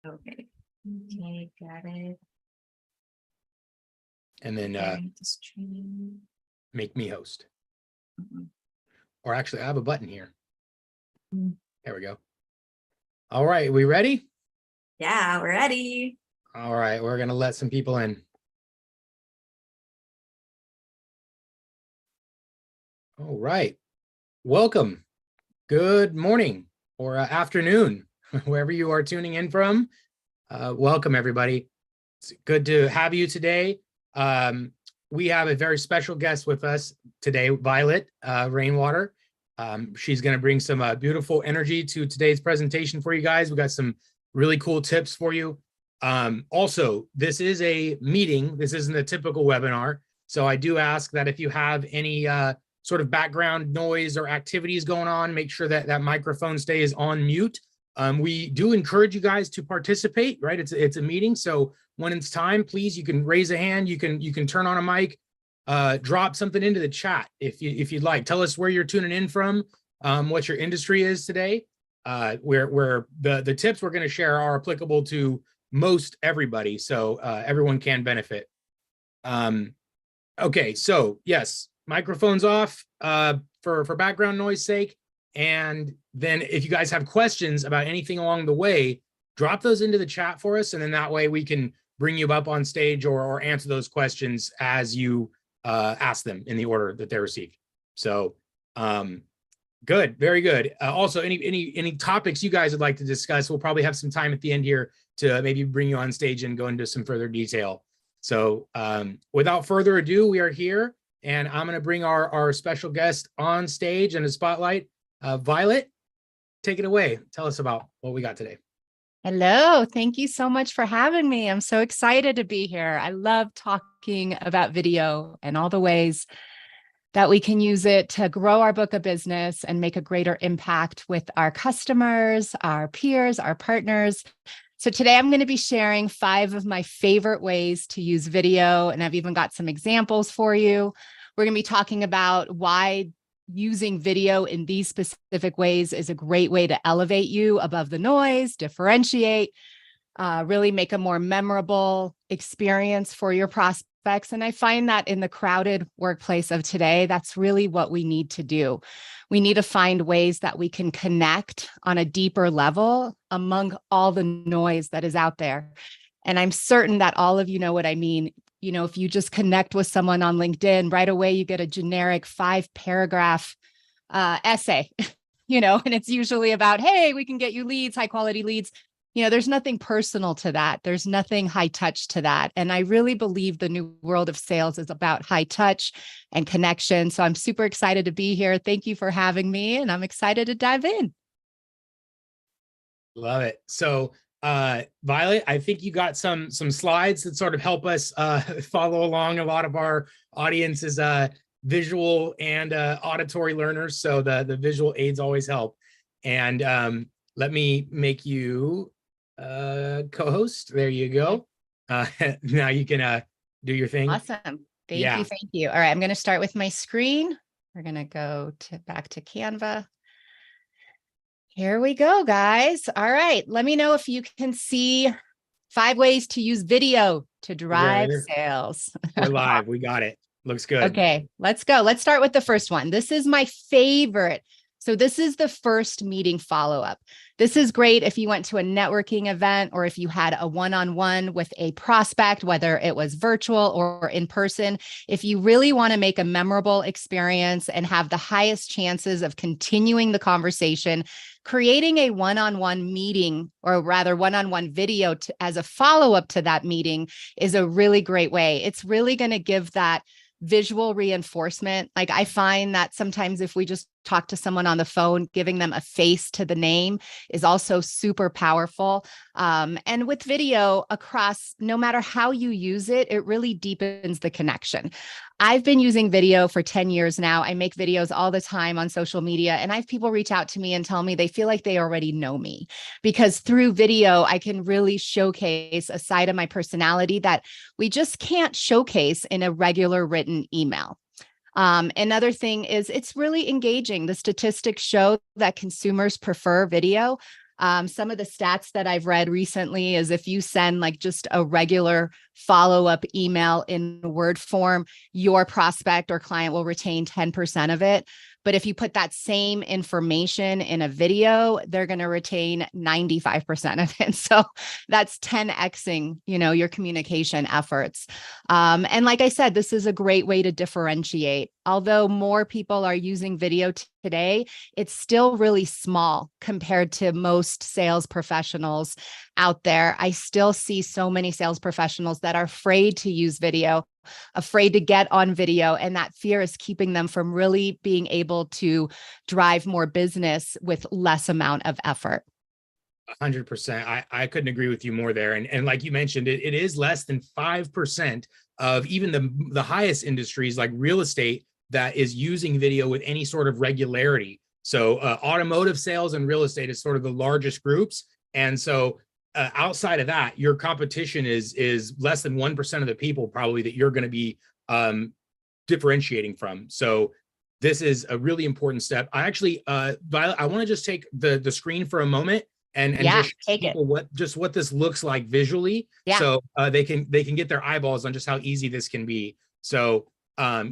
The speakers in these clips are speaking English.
Okay. Okay, got it. And then The stream. make me host. Mhm. Or actually, I have a button here. Mm. There we go. All right, we ready? Yeah, we're ready. All right, we're gonna let some people in. All right, welcome. Good morning or afternoon, wherever you are tuning in from. Welcome, everybody. It's good to have you today. We have a very special guest with us today, Violet Rainwater. She's going to bring some beautiful energy to today's presentation for you guys. We got some really cool tips for you. Also, this is a meeting. This isn't a typical webinar. So I do ask that if you have any sort of background noise or activities going on, make sure that that microphone stays on mute. We do encourage you guys to participate, right? It's a meeting. So when it's time, please, you can raise a hand, you can turn on a mic, drop something into the chat if you'd like. Tell us where you're tuning in from, what your industry is today. Where the tips we're going to share are applicable to most everybody, so everyone can benefit. Okay, so yes, microphones off for background noise sake. And then if you guys have questions about anything along the way, drop those into the chat for us. And then that way we can bring you up on stage or answer those questions as you ask them in the order that they're received. So good, very good. Also, any topics you guys would like to discuss, we'll probably have some time at the end here to maybe bring you on stage and go into some further detail. So without further ado, we are here. And I'm going to bring our special guest on stage in the spotlight. Violet, take it away. Tell us about what we got today. Hello. Thank you so much for having me. I'm so excited to be here. I love talking about video and all the ways that we can use it to grow our book of business and make a greater impact with our customers, our peers, our partners. So today I'm going to be sharing 5 of my favorite ways to use video, and I've even got some examples for you. We're going to be talking about why using video in these specific ways is a great way to elevate you above the noise, differentiate, really make a more memorable experience for your prospects. And I find that in the crowded workplace of today, that's really what we need to do. We need to find ways that we can connect on a deeper level among all the noise that is out there. And I'm certain that all of you know what I mean. You know, if you just connect with someone on LinkedIn, right away, you get a generic 5-paragraph essay, and it's usually about, hey, we can get you leads, high quality leads. There's nothing personal to that. There's nothing high touch to that. And I really believe the new world of sales is about high touch and connection. So I'm super excited to be here. Thank you for having me. And I'm excited to dive in. Love it. So Violet, I think you got some slides that sort of help us follow along. A lot of our audience is visual and auditory learners. So the visual aids always help. And let me make you co-host. There you go. Now you can do your thing. Awesome. Thank you. All right, I'm going to start with my screen. We're going to go back to Canva. Here we go, guys. All right, let me know if you can see 5 ways to use video to drive sales. We're live. We got it. Looks good. Okay, let's go. Let's start with the first one. This is my favorite. So this is the first meeting follow-up. This is great if you went to a networking event or if you had a one-on-one with a prospect, whether it was virtual or in person. If you really want to make a memorable experience and have the highest chances of continuing the conversation, creating a one-on-one meeting, or rather one-on-one video as a follow-up to that meeting is a really great way. It's really going to give that visual reinforcement. Like I find that sometimes if we just talk to someone on the phone, giving them a face to the name is also super powerful. And with video across, no matter how you use it, it really deepens the connection. I've been using video for 10 years now. I make videos all the time on social media, and I have people reach out to me and tell me they feel like they already know me because through video, I can really showcase a side of my personality that we just can't showcase in a regular written email. Another thing is it's really engaging. The statistics show that consumers prefer video. Some of the stats that I've read recently is if you send like just a regular follow-up email in Word form, your prospect or client will retain 10% of it. But if you put that same information in a video, they're going to retain 95% of it. So that's 10xing, your communication efforts. And like I said, this is a great way to differentiate. Although more people are using video today, it's still really small compared to most sales professionals out there. I still see so many sales professionals that are afraid to use video, afraid to get on video, and that fear is keeping them from really being able to drive more business with less amount of effort. 100%. I couldn't agree with you more there. And like you mentioned, it is less than 5% of even the highest industries like real estate that is using video with any sort of regularity. So automotive sales and real estate is sort of the largest groups. And so outside of that, your competition is less than 1% of the people probably that you're going to be differentiating from. So this is a really important step. I actually, Violet, I want to just take the screen for a moment and just take people what this looks like visually. Yeah. So they can get their eyeballs on just how easy this can be. So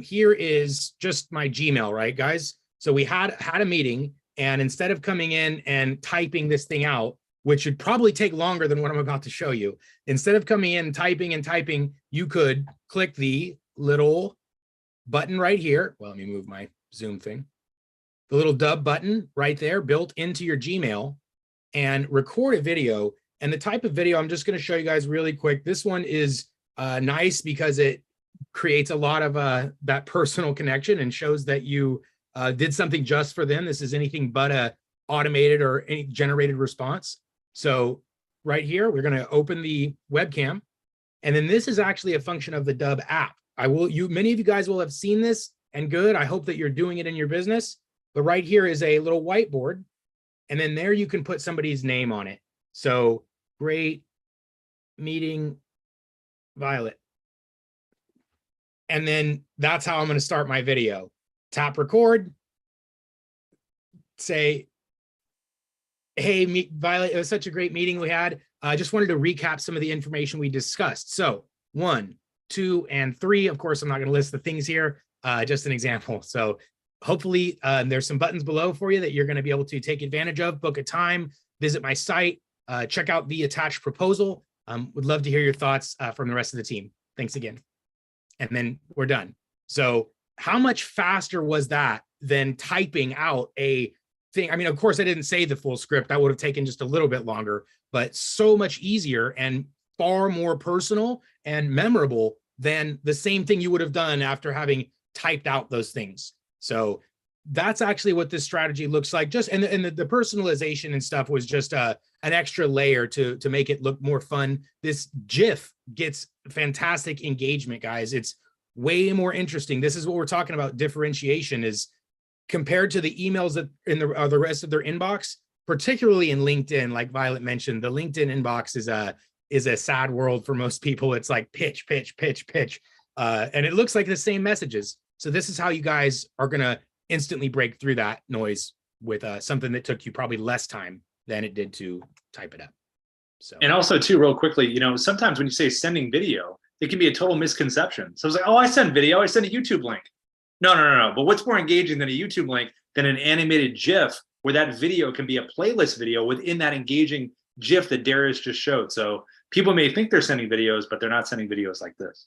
here is just my Gmail, right, guys? So we had a meeting, and instead of coming in and typing this thing out, which should probably take longer than what I'm about to show you, instead of coming in, typing and typing, you could click the little button right here. Well, let me move my Zoom thing. The little Dubb button right there built into your Gmail, and record a video. And the type of video I'm just going to show you guys really quick. This one is nice because it creates a lot of that personal connection and shows that you did something just for them. This is anything but a automated or any generated response. So right here, we're going to open the webcam. And then this is actually a function of the Dubb app. Many of you guys will have seen this, and good. I hope that you're doing it in your business. But right here is a little whiteboard. And then there you can put somebody's name on it. So great meeting, Violet. And then that's how I'm going to start my video. Tap record. Say, hey, Violet, it was such a great meeting we had. I just wanted to recap some of the information we discussed. So 1, 2, and 3. Of course, I'm not going to list the things here, just an example. So hopefully there's some buttons below for you that you're going to be able to take advantage of, book a time, visit my site, check out the attached proposal. Would love to hear your thoughts from the rest of the team. Thanks again. And then we're done. So how much faster was that than typing out a thing? I mean, of course, I didn't say the full script. That would have taken just a little bit longer, but so much easier and far more personal and memorable than the same thing you would have done after having typed out those things. So that's actually what this strategy looks like. Just and the personalization and stuff was just an extra layer to make it look more fun. This GIF gets fantastic engagement, guys. It's way more interesting. This is what we're talking about. Differentiation is compared to the emails that in the rest of their inbox, particularly in LinkedIn. Like Violet mentioned, the LinkedIn inbox is a sad world for most people. It's like pitch, pitch, pitch, pitch, and it looks like the same messages. So this is how you guys are going to instantly break through that noise with something that took you probably less time than it did to type it up. So, and also too, real quickly, sometimes when you say sending video, it can be a total misconception. So it's like, oh, I send video, I send a YouTube link. No. But what's more engaging than a YouTube link than an animated GIF where that video can be a playlist video within that engaging GIF that Darius just showed. So people may think they're sending videos, but they're not sending videos like this.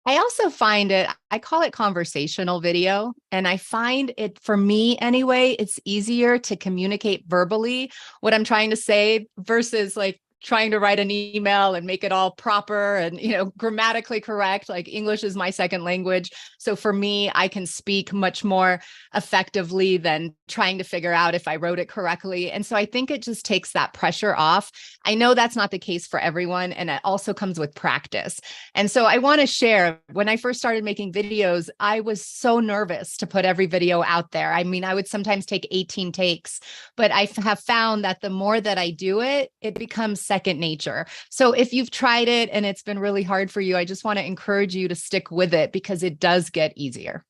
I also find I call it conversational video. And I find it, for me anyway, it's easier to communicate verbally what I'm trying to say versus like trying to write an email and make it all proper and, grammatically correct. Like English is my second language. So for me, I can speak much more effectively than trying to figure out if I wrote it correctly. And so I think it just takes that pressure off. I know that's not the case for everyone. And it also comes with practice. And so I want to share, when I first started making videos, I was so nervous to put every video out there. I mean, I would sometimes take 18 takes, but I have found that the more that I do it, it becomes second nature. So if you've tried it and it's been really hard for you, I just want to encourage you to stick with it because it does get easier.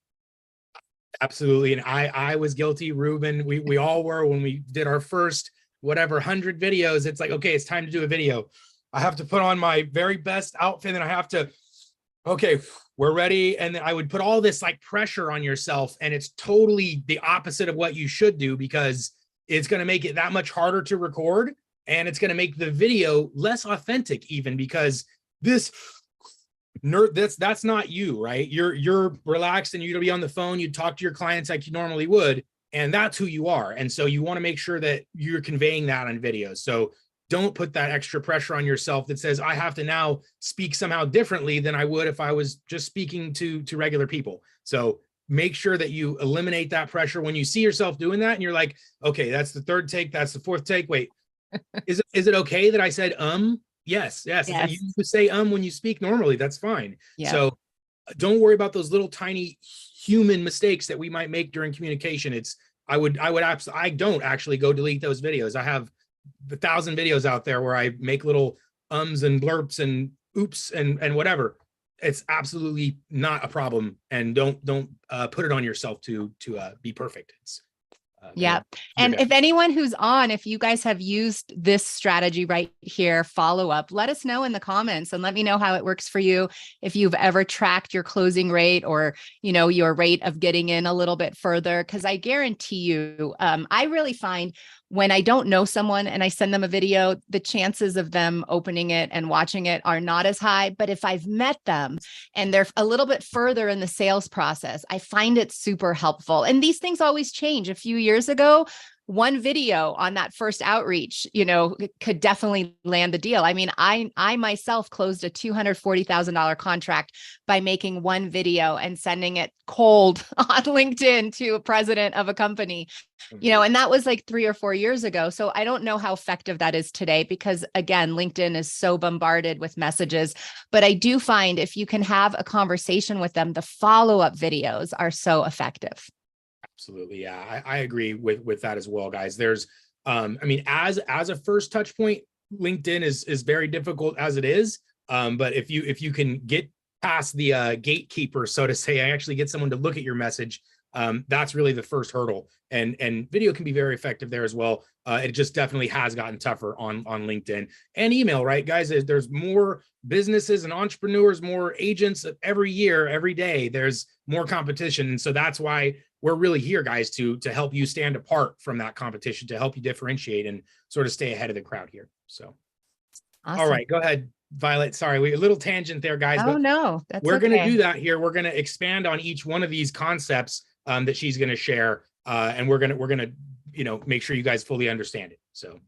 Absolutely. And I was guilty, Ruben. We all were when we did our first whatever 100 videos, it's like, okay, it's time to do a video. I have to put on my very best outfit and I have to, okay, we're ready. And then I would put all this like pressure on yourself, and it's totally the opposite of what you should do, because it's going to make it that much harder to record, and it's going to make the video less authentic, even because this nerd, that's not you, right? You're relaxed and you're gonna be on the phone, you talk to your clients like you normally would, and that's who you are. And so you want to make sure that you're conveying that on videos. So don't put that extra pressure on yourself that says, I have to now speak somehow differently than I would if I was just speaking to regular people. So make sure that you eliminate that pressure when you see yourself doing that and you're like, okay, that's the third take, that's the fourth take. Wait, is it okay that I said Yes. Yes. You say when you speak normally, that's fine. Yeah. So don't worry about those little tiny human mistakes that we might make during communication. I don't actually go delete those videos. I have 1,000 videos out there where I make little ums and blurps and oops and whatever. It's absolutely not a problem, and don't put it on yourself to be perfect. It's yeah. And if anyone who's on, if you guys have used this strategy right here, follow up, let us know in the comments and let me know how it works for you. If you've ever tracked your closing rate or, your rate of getting in a little bit further, because I guarantee you, I really find when I don't know someone and I send them a video, the chances of them opening it and watching it are not as high. But if I've met them and they're a little bit further in the sales process, I find it super helpful. And these things always change. A few years ago, one video on that first outreach, could definitely land the deal. I mean, I myself closed a $240,000 contract by making one video and sending it cold on LinkedIn to a president of a company, and that was like 3 or 4 years ago. So I don't know how effective that is today, because again, LinkedIn is so bombarded with messages, but I do find if you can have a conversation with them, the follow-up videos are so effective. Absolutely. Yeah, I agree with that as well, guys. There's, as a first touch point, LinkedIn is very difficult as it is. But if you can get past the gatekeeper, so to say, I actually get someone to look at your message. That's really the first hurdle, and video can be very effective there as well. It just definitely has gotten tougher on LinkedIn and email, right, guys? There's more businesses and entrepreneurs, more agents every year, every day. There's more competition, and so that's why we're really here, guys, to help you stand apart from that competition, to help you differentiate and sort of stay ahead of the crowd here. So, Awesome. All right, go ahead, Violet. Sorry, we a little tangent there, guys. Oh, no, that's we're okay. going to do that here. We're going to expand on each one of these concepts that she's going to share, and we're going to make sure you guys fully understand it. So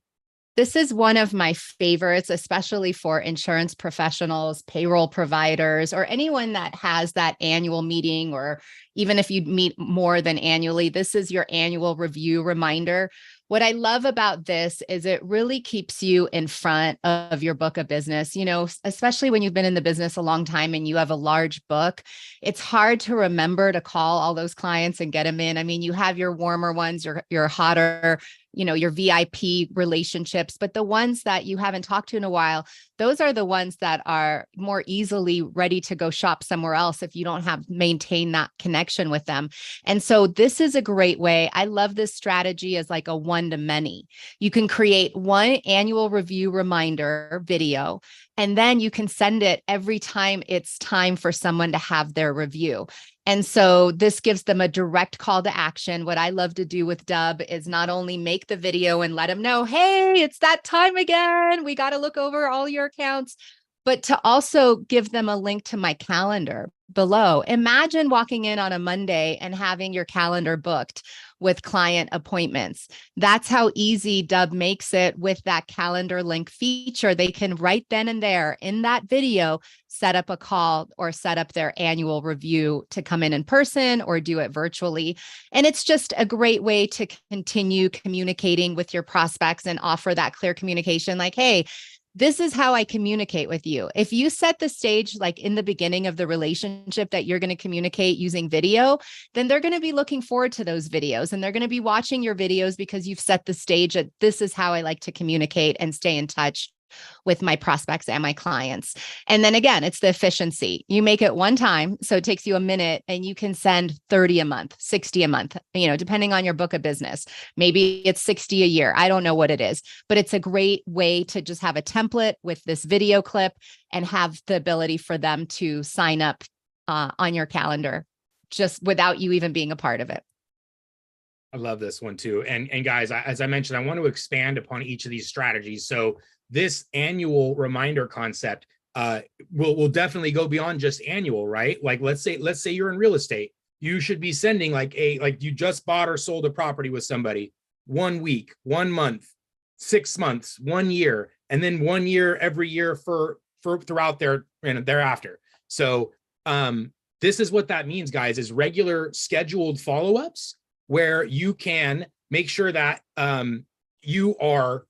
this is one of my favorites, especially for insurance professionals, payroll providers, or anyone that has that annual meeting, or even if you meet more than annually, this is your annual review reminder. What I love about this is it really keeps you in front of your book of business, especially when you've been in the business a long time and you have a large book. It's hard to remember to call all those clients and get them in. I mean, you have your warmer ones, your hotter, your VIP relationships, but the ones that you haven't talked to in a while, those are the ones that are more easily ready to go shop somewhere else if you don't have maintained that connection with them. And so this is a great way. I love this strategy as like a one-to-many. You can create one annual review reminder video, and then you can send it every time it's time for someone to have their review. And so this gives them a direct call to action. What I love to do with Dubb is not only make the video and let them know, hey, it's that time again, we got to look over all your accounts, but to also give them a link to my calendar below. Imagine walking in on a Monday and having your calendar booked with client appointments. That's how easy Dubb makes it with that calendar link feature. They can right then and there in that video set up a call or set up their annual review to come in person or do it virtually. And it's just a great way to continue communicating with your prospects and offer that clear communication like, hey, this is how I communicate with you. If you set the stage like in the beginning of the relationship that you're going to communicate using video, then they're going to be looking forward to those videos and they're going to be watching your videos because you've set the stage that this is how I like to communicate and stay in touch with my prospects and my clients. And then again, it's the efficiency. You make it one time, so it takes you a minute, and you can send 30 a month, 60 a month, depending on your book of business. Maybe it's 60 a year. I don't know what it is, but it's a great way to just have a template with this video clip and have the ability for them to sign up on your calendar just without you even being a part of it. I love this one too. And guys, as I mentioned, I want to expand upon each of these strategies. So this annual reminder concept will definitely go beyond just annual, right? Like let's say you're in real estate. You should be sending like you just bought or sold a property with somebody 1 week, 1 month, 6 months, 1 year, and then 1 year every year for throughout thereafter. So this is what that means, guys, is regular scheduled follow-ups where you can make sure that you are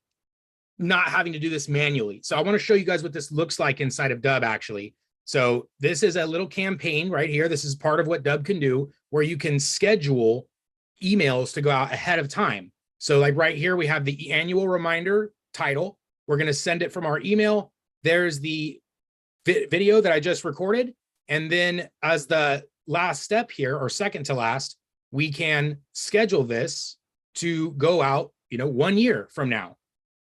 not having to do this manually. So I want to show you guys what this looks like inside of Dubb, actually. So this is a little campaign right here. This is part of what Dubb can do, where you can schedule emails to go out ahead of time. So like right here, we have the annual reminder title. We're going to send it from our email. There's the video that I just recorded. And then as the last step here, or second to last, we can schedule this to go out, 1 year from now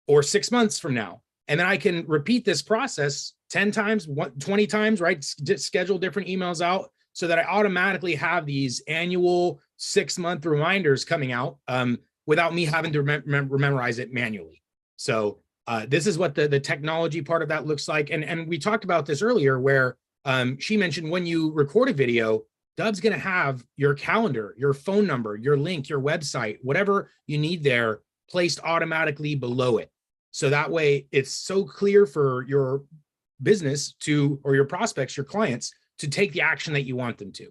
or 6 months from now. And then I can repeat this process 10 times, 20 times, right? Schedule different emails out so that I automatically have these annual 6-month reminders coming out without me having to memorize it manually. So this is what the technology part of that looks like. And we talked about this earlier where she mentioned when you record a video, Dubb's going to have your calendar, your phone number, your link, your website, whatever you need there placed automatically below it. So that way it's so clear for your business or your prospects, your clients, to take the action that you want them to.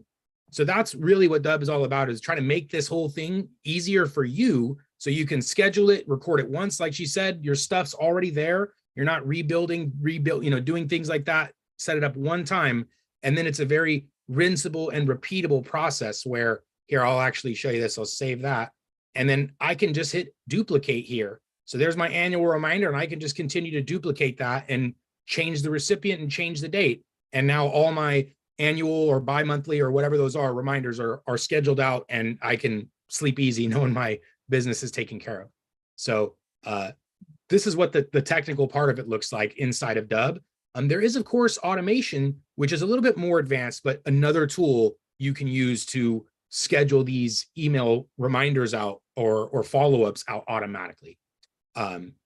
So that's really what Dubb is all about, is trying to make this whole thing easier for you so you can schedule it, record it once. Like she said, your stuff's already there. You're not rebuild, doing things like that. Set it up one time. And then it's a very rinsable and repeatable process where here, I'll actually show you this. I'll save that. And then I can just hit duplicate here. So there's my annual reminder, and I can just continue to duplicate that and change the recipient and change the date. And now all my annual or bi-monthly or whatever those are reminders are scheduled out, and I can sleep easy knowing my business is taken care of. So this is what the technical part of it looks like inside of Dubb. There is, of course, automation, which is a little bit more advanced, but another tool you can use to schedule these email reminders out or follow-ups out automatically.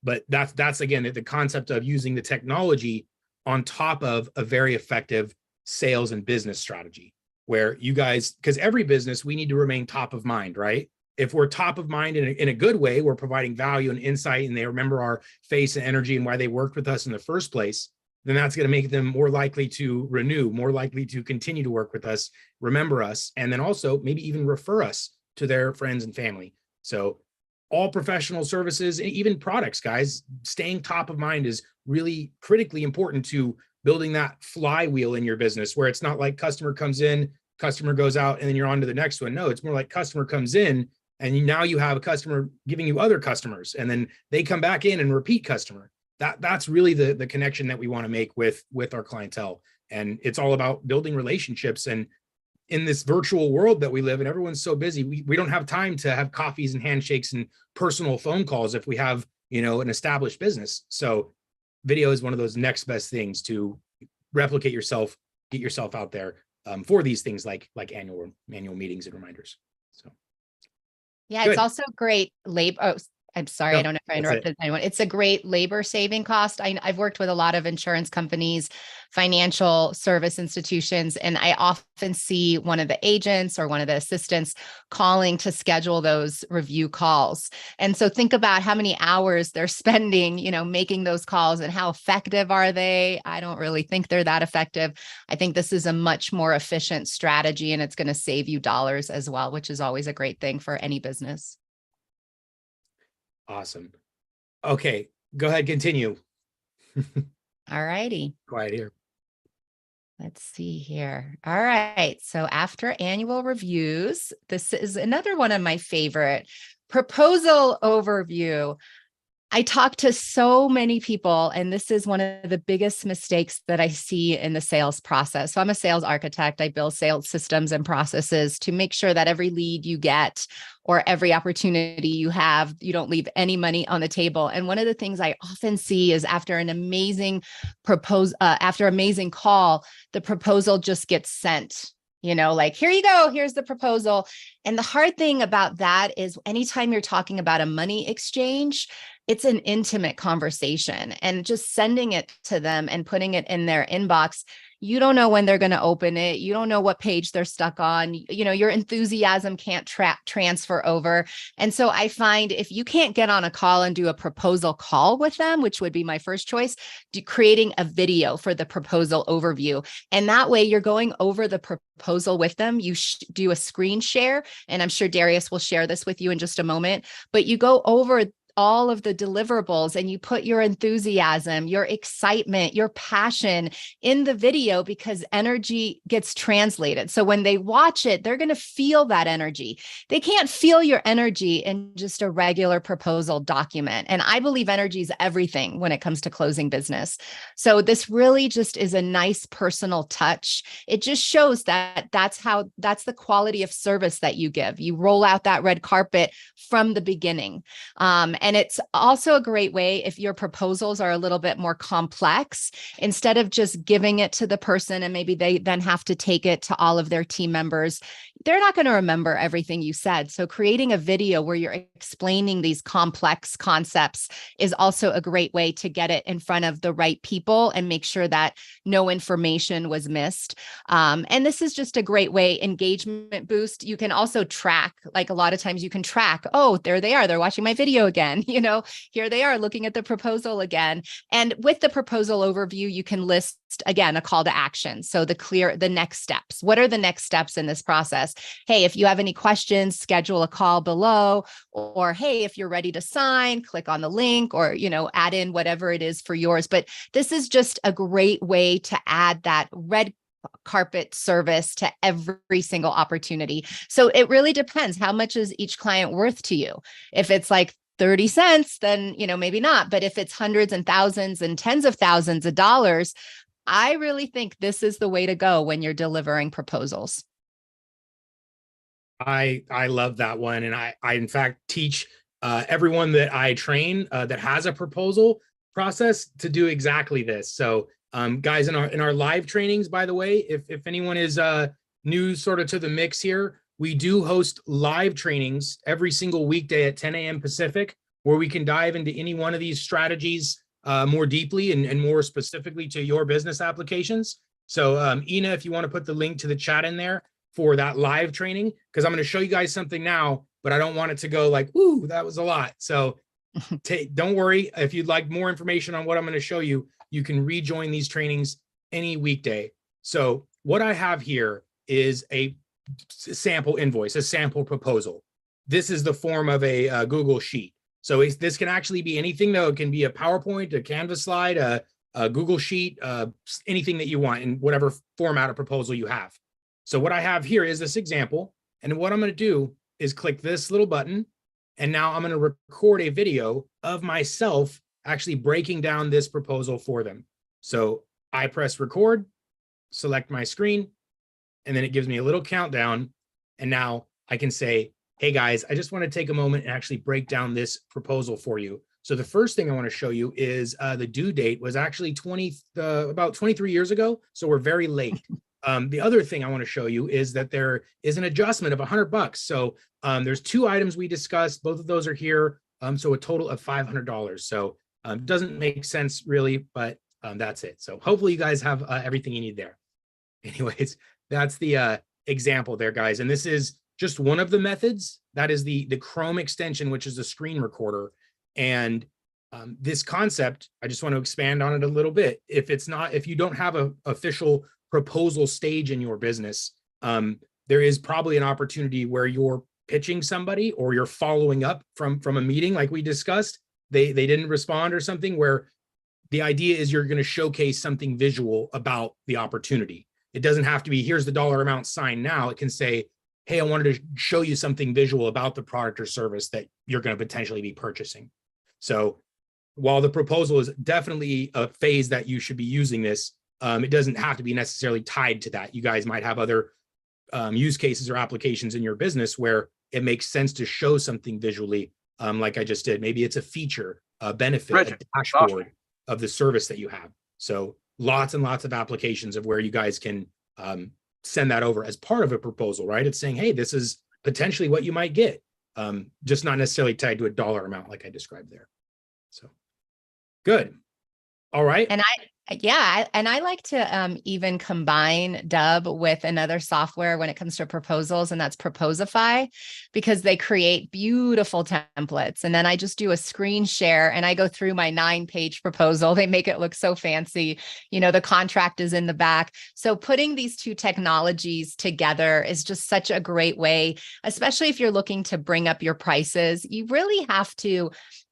But that's again, the concept of using the technology on top of a very effective sales and business strategy, where you guys, because every business, we need to remain top of mind, right? If we're top of mind in a good way, we're providing value and insight, and they remember our face and energy and why they worked with us in the first place, then that's going to make them more likely to renew, more likely to continue to work with us, remember us, and then also maybe even refer us to their friends and family. So all professional services, even products, guys, staying top of mind is really critically important to building that flywheel in your business, where it's not like customer comes in, customer goes out, and then you're on to the next one. No, it's more like customer comes in, and now you have a customer giving you other customers, and then they come back in and repeat customer. That's really the connection that we want to make with our clientele. And it's all about building relationships. And in this virtual world that we live in, everyone's so busy. We don't have time to have coffees and handshakes and personal phone calls if we have, an established business. So video is one of those next best things to replicate yourself, get yourself out there for these things like annual meetings and reminders. So yeah, good. It's also great labor. Oh, I'm sorry. No, I don't know if I interrupted anyone. It's a great labor saving cost. I've worked with a lot of insurance companies, financial service institutions, and I often see one of the agents or one of the assistants calling to schedule those review calls. And so think about how many hours they're spending, making those calls, and how effective are they? I don't really think they're that effective. I think this is a much more efficient strategy, and it's going to save you dollars as well, which is always a great thing for any business. Awesome. Okay, go ahead, continue. All righty. Quiet here. Let's see here. All right. So after annual reviews, this is another one of my favorite proposal overview. I talk to so many people, and this is one of the biggest mistakes that I see in the sales process. So I'm a sales architect. I build sales systems and processes to make sure that every lead you get or every opportunity you have, you don't leave any money on the table. And one of the things I often see is after an amazing amazing call, the proposal just gets sent. Like, here you go, here's the proposal. And the hard thing about that is anytime you're talking about a money exchange, it's an intimate conversation, and just sending it to them and putting it in their inbox, you don't know when they're going to open it. You don't know what page they're stuck on. Your enthusiasm can't transfer over. And so I find if you can't get on a call and do a proposal call with them, which would be my first choice, creating a video for the proposal overview. And that way you're going over the proposal with them. You do a screen share, and I'm sure Darius will share this with you in just a moment, but you go over all of the deliverables and you put your enthusiasm, your excitement, your passion in the video, because energy gets translated. So when they watch it, they're going to feel that energy. They can't feel your energy in just a regular proposal document. And I believe energy is everything when it comes to closing business. So this really just is a nice personal touch. It just shows that that's the quality of service that you give. You roll out that red carpet from the beginning. And it's also a great way if your proposals are a little bit more complex, instead of just giving it to the person and maybe they then have to take it to all of their team members. They're not going to remember everything you said. So creating a video where you're explaining these complex concepts is also a great way to get it in front of the right people and make sure that no information was missed. And this is just a great way, engagement boost. You can also track, like a lot of times you can track, oh, there they are. They're watching my video again. Here they are looking at the proposal again. And with the proposal overview, you can list, again, a call to action. So the next steps. What are the next steps in this process? Hey, if you have any questions, schedule a call below, or hey, if you're ready to sign, click on the link, or, add in whatever it is for yours. But this is just a great way to add that red carpet service to every single opportunity. So it really depends. How much is each client worth to you? If it's like 30 cents, then, maybe not. But if it's hundreds and thousands and tens of thousands of dollars, I really think this is the way to go when you're delivering proposals. I love that one. And I in fact teach everyone that I train that has a proposal process to do exactly this. So guys, in our live trainings, by the way, if anyone is new sort of to the mix here, we do host live trainings every single weekday at 10 a.m. Pacific, where we can dive into any one of these strategies more deeply and more specifically to your business applications. So Ina, if you want to put the link to the chat in there for that live training, because I'm going to show you guys something now, but I don't want it to go like, ooh, that was a lot. So don't worry. If you'd like more information on what I'm going to show you, you can rejoin these trainings any weekday. So what I have here is a sample invoice, a sample proposal. This is the form of a Google Sheet. So this can actually be anything, though. It can be a PowerPoint, a Canvas slide, a Google Sheet, anything that you want in whatever format of proposal you have. So what I have here is this example. And what I'm going to do is click this little button. And now I'm going to record a video of myself actually breaking down this proposal for them. So I press record, select my screen, and then it gives me a little countdown. And now I can say, hey guys, I just want to take a moment and actually break down this proposal for you. So the first thing I want to show you is the due date was actually about 23 years ago. So we're very late. The other thing I want to show you is that there is an adjustment of $100. So there's two items we discussed. Both of those are here. So a total of $500. So doesn't make sense really, but that's it. So hopefully you guys have everything you need there. Anyways, that's the example there, guys. And this is just one of the methods. That is the Chrome extension, which is a screen recorder. And this concept, I just want to expand on it a little bit. If you don't have an official proposal stage in your business, there is probably an opportunity where you're pitching somebody or you're following up from a meeting like we discussed. They didn't respond or something, where the idea is you're going to showcase something visual about the opportunity. It doesn't have to be, here's the dollar amount, sign now. It can say, hey, I wanted to show you something visual about the product or service that you're going to potentially be purchasing. So while the proposal is definitely a phase that you should be using this, it doesn't have to be necessarily tied to that. You guys might have other use cases or applications in your business where it makes sense to show something visually, like I just did. Maybe it's a feature, a benefit, a dashboard of the service that you have. So lots and lots of applications of where you guys can send that over as part of a proposal, right? It's saying, hey, this is potentially what you might get, just not necessarily tied to a dollar amount like I described there. So good. All right. And I like to even combine Dubb with another software when it comes to proposals, and that's Proposify, because they create beautiful templates. And then I just do a screen share and I go through my 9-page proposal. They make it look so fancy. You know, the contract is in the back. So putting these two technologies together is just such a great way, especially if you're looking to bring up your prices. You really have to,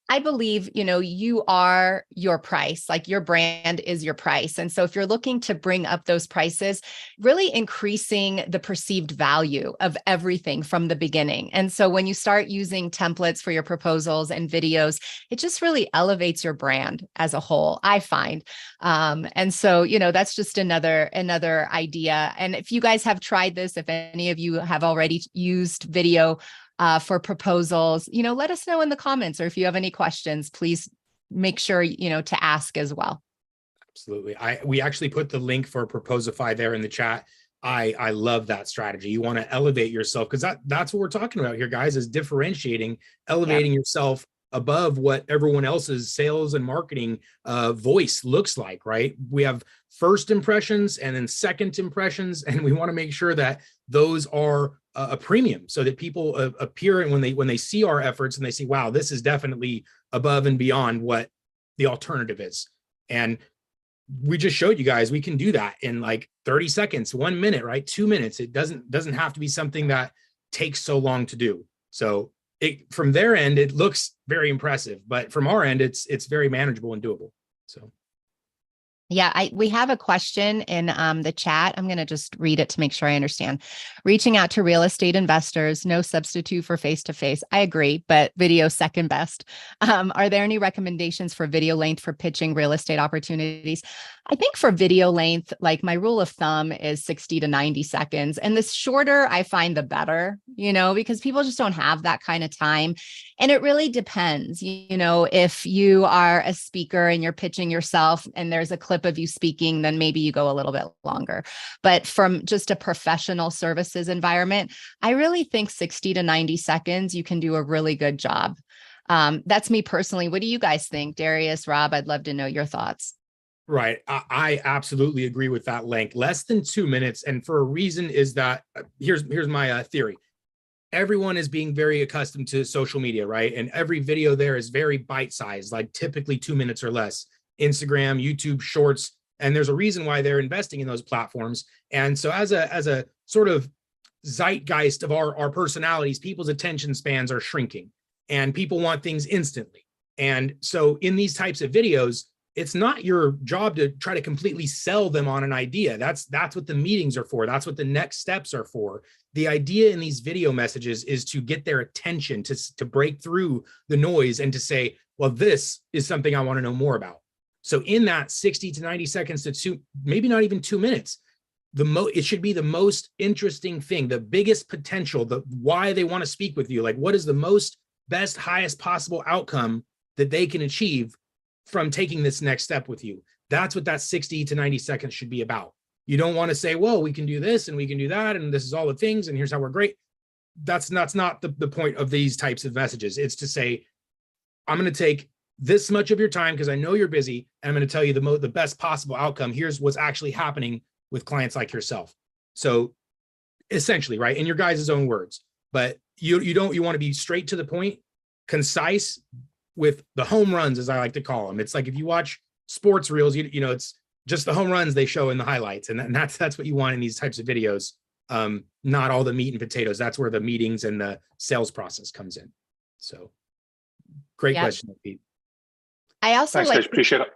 I believe, you know, you are your price, like your brand is your price. And so if you're looking to bring up those prices, really increasing the perceived value of everything from the beginning. And so when you start using templates for your proposals and videos, it just really elevates your brand as a whole, I find. And so, you know, that's just another idea. And if you guys have tried this, if any of you have already used video for proposals, you know, let us know in the comments, or if you have any questions, please make sure, you know, to ask as well. Absolutely. We actually put the link for Proposify there in the chat. I love that strategy. You want to elevate yourself, because that's what we're talking about here, guys, is differentiating, elevating yourself above what everyone else's sales and marketing voice looks like, right? We have first impressions and then second impressions, and we want to make sure that those are a premium, so that people appear, and when they see our efforts and they see, wow, this is definitely above and beyond what the alternative is. And we just showed you guys we can do that in like 30 seconds, 1 minute, right? 2 minutes. It doesn't have to be something that takes so long to do. So from their end, it looks very impressive, but from our end, it's very manageable and doable. So. Yeah, we have a question in the chat. I'm going to just read it to make sure I understand. Reaching out to real estate investors, no substitute for face-to-face. I agree, but video second best. Are there any recommendations for video length for pitching real estate opportunities? I think for video length, like my rule of thumb is 60 to 90 seconds. And the shorter I find, the better, you know, because people just don't have that kind of time. And it really depends, you know, if you are a speaker and you're pitching yourself and there's a clip of you speaking, then maybe you go a little bit longer. But from just a professional services environment, I really think 60 to 90 seconds, you can do a really good job. That's me personally. What do you guys think? Darius, Rob, I'd love to know your thoughts. Right. I absolutely agree with that length. Less than 2 minutes. And for a reason is that here's my theory. Everyone is being very accustomed to social media, right? And every video there is very bite-sized, like typically 2 minutes or less. Instagram, YouTube Shorts, and there's a reason why they're investing in those platforms. And so as a sort of zeitgeist of our personalities, people's attention spans are shrinking and people want things instantly. And so in these types of videos, it's not your job to try to completely sell them on an idea. That's what the meetings are for. That's what the next steps are for. The idea in these video messages is to get their attention, to break through the noise and to say, well, this is something I want to know more about. So in that 60 to 90 seconds to maybe not even 2 minutes, it should be the most interesting thing, the biggest potential, the why they want to speak with you. Like, what is the best, highest possible outcome that they can achieve from taking this next step with you? That's what that 60 to 90 seconds should be about. You don't want to say, well, we can do this and we can do that, and this is all the things, and here's how we're great. That's not the point of these types of messages. It's to say, I'm going to take this much of your time because I know you're busy, and I'm going to tell you the best possible outcome. Here's what's actually happening with clients like yourself. So essentially, right, in your guys' own words, but you want to be straight to the point, concise, with the home runs, as I like to call them. It's like if you watch sports reels, you know, it's just the home runs they show in the highlights, and that's what you want in these types of videos. Not all the meat and potatoes. That's where the meetings and the sales process comes in. So great question, Pete. I also appreciate it.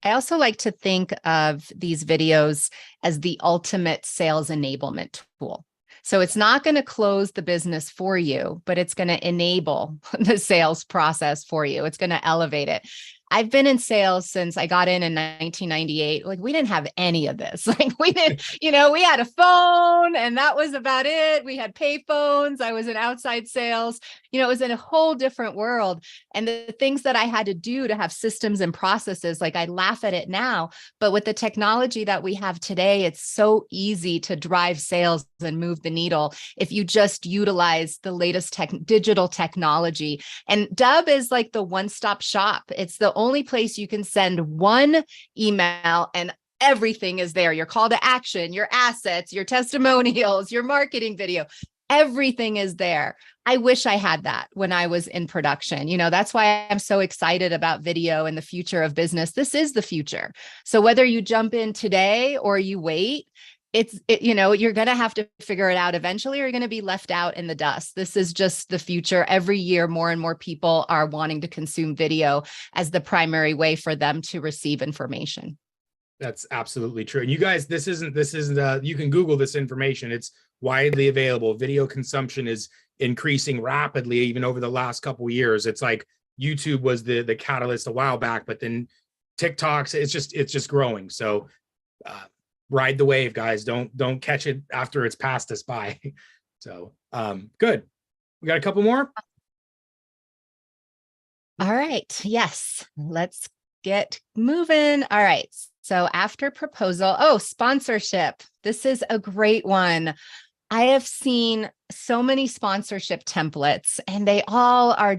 I also like to think of these videos as the ultimate sales enablement tool. So it's not going to close the business for you, but it's going to enable the sales process for you. It's going to elevate it. I've been in sales since I got in 1998. Like we didn't have any of this. Like we didn't, we had a phone and that was about it. We had pay phones. I was in outside sales. It was in a whole different world. And the things that I had to do to have systems and processes, like I laugh at it now, but with the technology that we have today, it's so easy to drive sales and move the needle if you just utilize the latest digital technology. And Dubb is like the one-stop shop. It's the only place you can send one email and everything is there. Your call to action, your assets, your testimonials, your marketing video, everything is there. I wish I had that when I was in production. That's why I'm so excited about video and the future of business. This is the future. So whether you jump in today or you wait, you're going to have to figure it out eventually, or you're going to be left out in the dust. This is just the future. Every year, more and more people are wanting to consume video as the primary way for them to receive information. That's absolutely true. And you guys, this isn't, you can Google this information. It's widely available. Video consumption is increasing rapidly, even over the last couple of years. It's like YouTube was the catalyst a while back, but then TikTok's, it's just growing. So ride the wave, guys. Don't catch it after it's passed us by. So good. We got a couple more. All right. Yes. Let's get moving. All right. So after proposal, sponsorship. This is a great one. I have seen so many sponsorship templates and they all are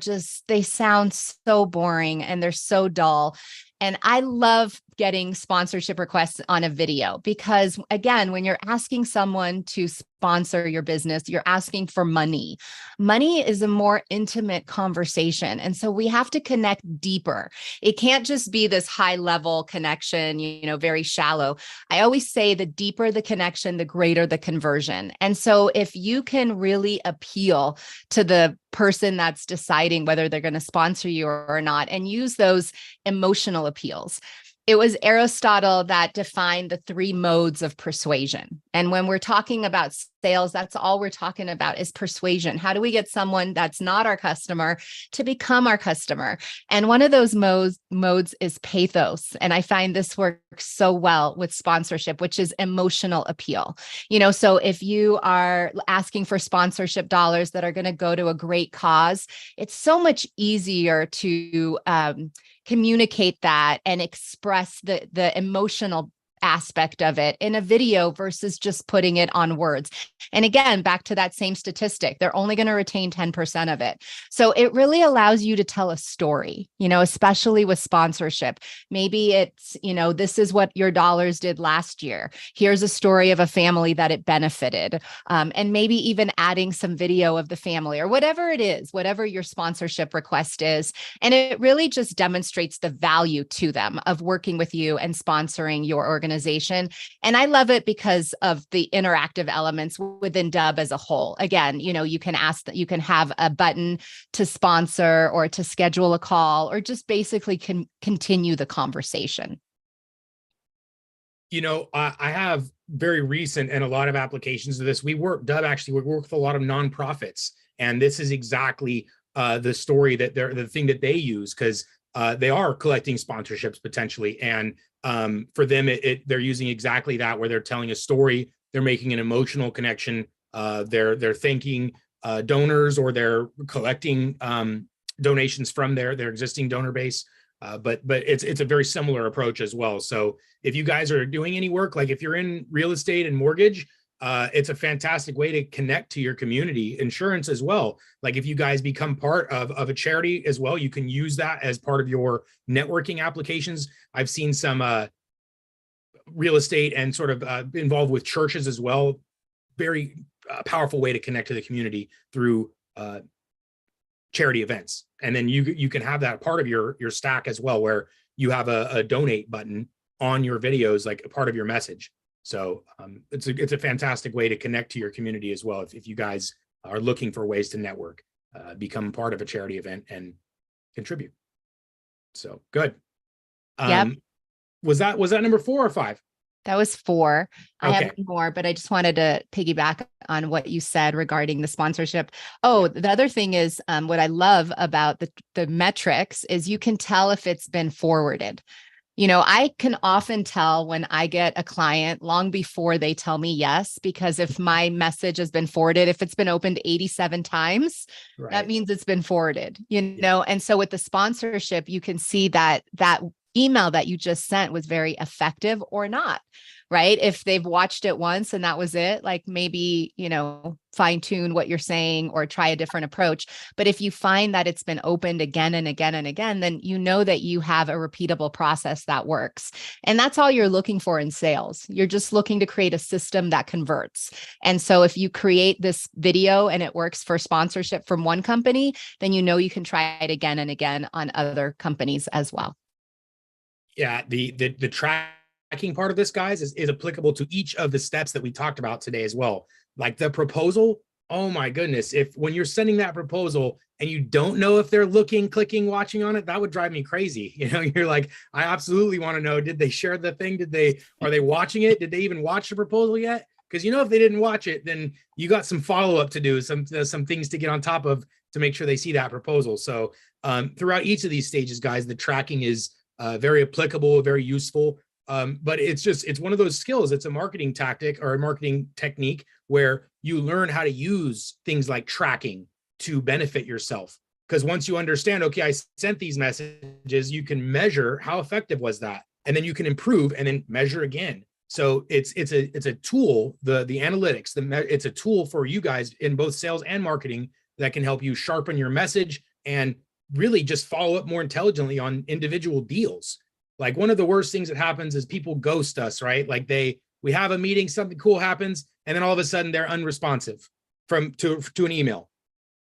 they sound so boring and they're so dull. And I love getting sponsorship requests on a video because, again, when you're asking someone to sponsor your business, you're asking for money. Money is a more intimate conversation. And so we have to connect deeper. It can't just be this high level connection, very shallow. I always say the deeper the connection, the greater the conversion. And so if you can really appeal to the person that's deciding whether they're going to sponsor you or not and use those emotional appeals. It was Aristotle that defined the 3 modes of persuasion. And when we're talking about sales, that's all we're talking about is persuasion. How do we get someone that's not our customer to become our customer? And one of those modes is pathos. And I find this works so well with sponsorship, which is emotional appeal. So if you are asking for sponsorship dollars that are going to go to a great cause, it's so much easier to communicate that and express the emotional aspect of it in a video versus just putting it on words. And again, back to that same statistic, they're only going to retain 10% of it. So it really allows you to tell a story, especially with sponsorship. Maybe it's, this is what your dollars did last year. Here's a story of a family that it benefited. And maybe even adding some video of the family or whatever it is, whatever your sponsorship request is. And it really just demonstrates the value to them of working with you and sponsoring your organization. And I love it because of the interactive elements within Dubb as a whole. Again, you can ask that you can have a button to sponsor or to schedule a call or just basically continue the conversation. I have very recent and a lot of applications of this. Dubb actually, we work with a lot of nonprofits, and this is exactly the story that the thing that they use, because they are collecting sponsorships potentially. And for them, they're using exactly that, where they're telling a story, they're making an emotional connection, they're thanking donors, or they're collecting donations from their existing donor base. But it's a very similar approach as well. So if you guys are doing any work, like if you're in real estate and mortgage, it's a fantastic way to connect to your community. Insurance as well. Like if you guys become part of a charity as well, you can use that as part of your networking applications. I've seen some real estate and sort of involved with churches as well. Very powerful way to connect to the community through charity events. And then you can have that part of your stack as well, where you have a donate button on your videos, like a part of your message. So it's a fantastic way to connect to your community as well. If you guys are looking for ways to network, become part of a charity event and contribute. So good. Yep. Was that number 4 or 5? That was 4. I have Okay. one more, but I just wanted to piggyback on what you said regarding the sponsorship. Oh, the other thing is what I love about the metrics is you can tell if it's been forwarded. I can often tell when I get a client long before they tell me yes, because if my message has been forwarded, if it's been opened 87 times, Right. that means it's been forwarded, And so with the sponsorship, you can see that email that you just sent was very effective or not, right? If they've watched it once and that was it, like maybe, fine tune what you're saying or try a different approach. But if you find that it's been opened again and again and again, then you know that you have a repeatable process that works. And that's all you're looking for in sales. You're just looking to create a system that converts. And so if you create this video and it works for sponsorship from one company, then you know you can try it again and again on other companies as well. Yeah, the tracking part of this, guys, is applicable to each of the steps that we talked about today as well. Like the proposal, oh my goodness, if when you're sending that proposal and you don't know if they're looking, clicking, watching on it, that would drive me crazy. You're like, I absolutely want to know, did they share the thing? Are they watching it? Did they even watch the proposal yet? Because if they didn't watch it, then you got some follow-up to do, some things to get on top of to make sure they see that proposal. So throughout each of these stages, guys, the tracking is very applicable, very useful. But it's one of those skills. It's a marketing tactic or a marketing technique where you learn how to use things like tracking to benefit yourself. Because once you understand, okay, I sent these messages, you can measure how effective was that, and then you can improve and then measure again. So it's a tool, the analytics, it's a tool for you guys in both sales and marketing that can help you sharpen your message and really just follow up more intelligently on individual deals. Like one of the worst things that happens is people ghost us, right? Like we have a meeting, something cool happens, and then all of a sudden they're unresponsive to an email.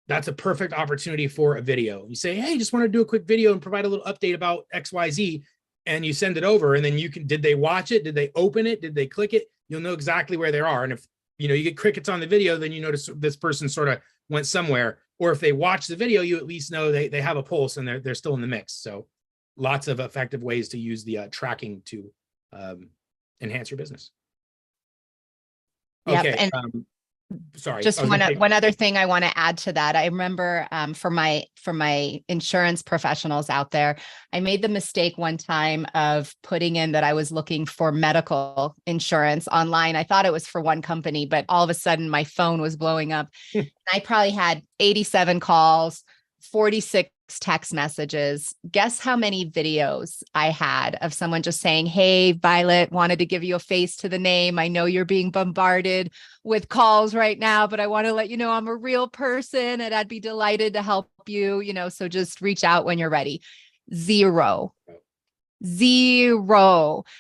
That's a perfect opportunity for a video. You say, hey, just want to do a quick video and provide a little update about XYZ, and you send it over, and then did they watch it? Did they open it? Did they click it? You'll know exactly where they are. And if you get crickets on the video, then you notice this person sort of went somewhere. Or if they watch the video, you at least know they have a pulse and they're still in the mix. So lots of effective ways to use the tracking to enhance your business. Yep, Okay. and sorry. just one other thing I want to add to that. I remember for my insurance professionals out there, I made the mistake one time of putting in that I was looking for medical insurance online. I thought it was for one company, but all of a sudden my phone was blowing up. I probably had 87 calls, 46 text messages. Guess how many videos I had of someone just saying, hey, Violet, wanted to give you a face to the name. I know you're being bombarded with calls right now, but I want to let you know I'm a real person and I'd be delighted to help you, so just reach out when you're ready. Zero.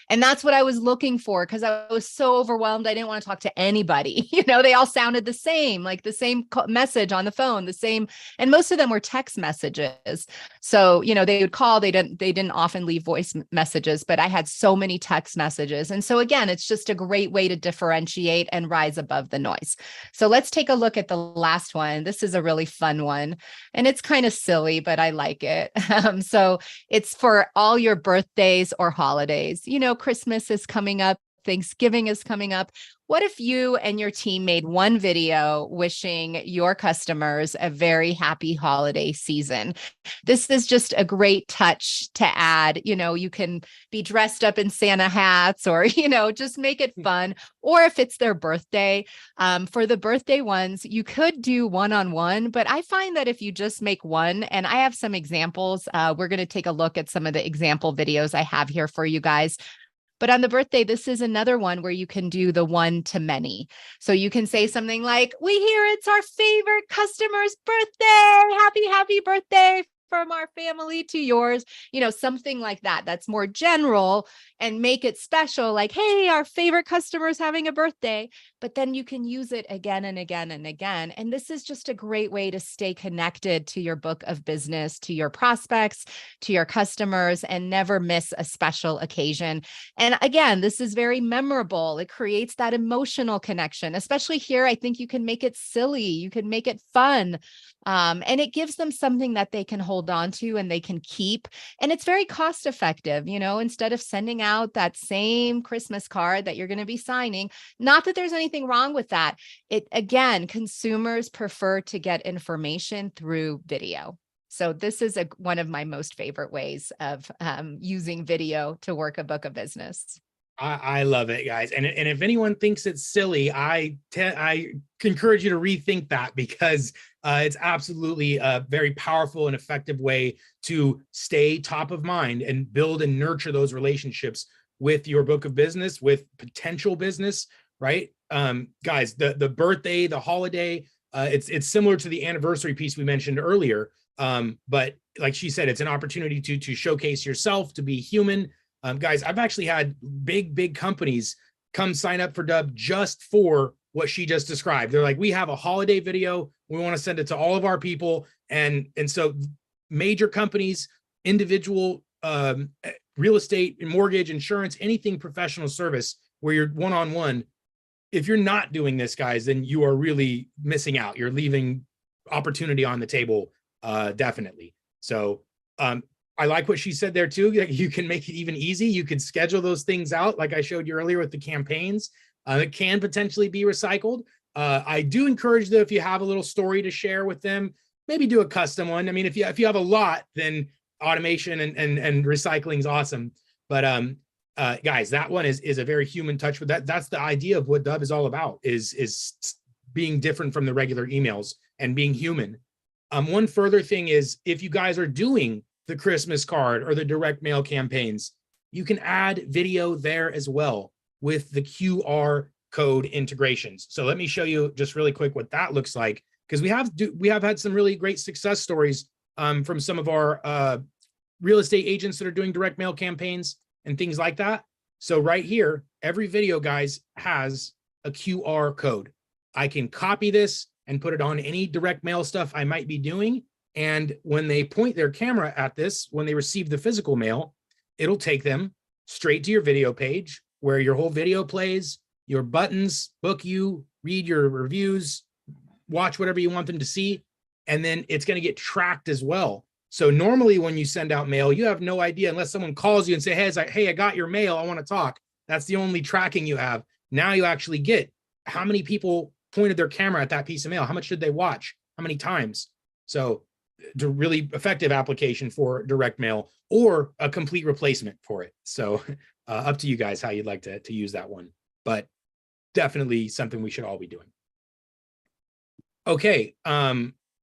And that's what I was looking for because I was so overwhelmed. I didn't want to talk to anybody. They all sounded the same, like the same message on the phone, the same. And most of them were text messages. So, they would call, they didn't often leave voice messages, but I had so many text messages. And so again, it's just a great way to differentiate and rise above the noise. So let's take a look at the last one. This is a really fun one and it's kind of silly, but I like it. So it's for all your birthdays or holidays. Christmas is coming up, Thanksgiving is coming up. What if you and your team made one video wishing your customers a very happy holiday season? This is just a great touch to add. You can be dressed up in Santa hats or, just make it fun. Or if it's their birthday, for the birthday ones, you could do one-on-one, but I find that if you just make one, and I have some examples, we're going to take a look at some of the example videos I have here for you guys. But on the birthday, this is another one where you can do the one to many. So you can say something like, we hear it's our favorite customer's birthday. Happy birthday from our family to yours, something like that. That's more general and make it special. Like, hey, our favorite customer is having a birthday, but then you can use it again and again and again. And this is just a great way to stay connected to your book of business, to your prospects, to your customers, and never miss a special occasion. And again, this is very memorable. It creates that emotional connection, especially here. I think you can make it silly. You can make it fun. And it gives them something that they can hold hold on to and they can keep. And it's very cost effective, you know, instead of sending out that same Christmas card that you're going to be signing. Not that there's anything wrong with that. It, again, consumers prefer to get information through video. So this is one of my most favorite ways of using video to work a book of business. I love it, guys. And if anyone thinks it's silly, I encourage you to rethink that, because it's absolutely a very powerful and effective way to stay top of mind and build and nurture those relationships with your book of business, with potential business, right? Guys, the birthday, the holiday, it's similar to the anniversary piece we mentioned earlier. But like she said, it's an opportunity to showcase yourself, to be human. Guys, I've actually had big companies come sign up for Dubb just for what she just described. They're like, we have a holiday video. We want to send it to all of our people. And so major companies, individual real estate, mortgage, insurance, anything professional service where you're one-on-one. If you're not doing this, guys, then you are really missing out. You're leaving opportunity on the table, definitely. So I like what she said there too. You can make it even easy. You could schedule those things out, like I showed you earlier with the campaigns. It can potentially be recycled. I do encourage, though, if you have a little story to share with them, maybe do a custom one. I mean, if you have a lot, then automation and recycling is awesome. But guys, that one is a very human touch. But that's the idea of what Dubb is all about, is being different from the regular emails and being human. One further thing is, if you guys are doing the Christmas card or the direct mail campaigns, you can add video there as well with the QR code integrations. So let me show you just really quick what that looks like, because we have had some really great success stories from some of our real estate agents that are doing direct mail campaigns and things like that. So right here, every video, guys, has a QR code. I can copy this and put it on any direct mail stuff I might be doing. And when they point their camera at this, when they receive the physical mail, it'll take them straight to your video page where your whole video plays, your buttons, book you, read your reviews, watch whatever you want them to see. And then it's going to get tracked as well. So normally when you send out mail, you have no idea unless someone calls you and say, hey, I got your mail, I want to talk. That's the only tracking you have. Now you actually get how many people pointed their camera at that piece of mail, how much did they watch, how many times. So a really effective application for direct mail, or a complete replacement for it. So up to you guys how you'd like to use that one, but definitely something we should all be doing. Okay,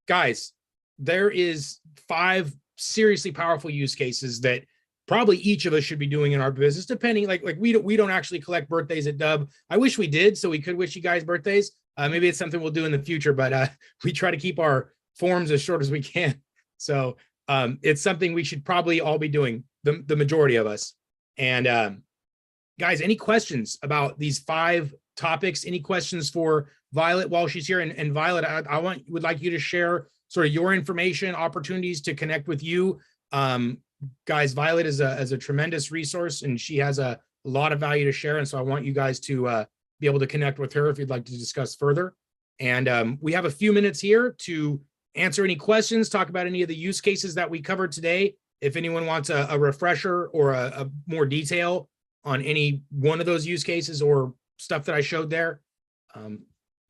guys, there is 5 seriously powerful use cases that probably each of us should be doing in our business, depending, like we don't actually collect birthdays at Dubb. I wish we did, so we could wish you guys birthdays. Maybe it's something we'll do in the future, but we try to keep our forms as short as we can. So it's something we should probably all be doing, the majority of us. And guys, any questions about these 5 topics? Any questions for Violet while she's here? And Violet, I would like you to share sort of your information, opportunities to connect with you. Guys, Violet is a tremendous resource, and she has a lot of value to share. And so I want you guys to be able to connect with her if you'd like to discuss further. And we have a few minutes here to answer any questions, talk about any of the use cases that we covered today. If anyone wants a refresher or a more detail on any one of those use cases or stuff that I showed there,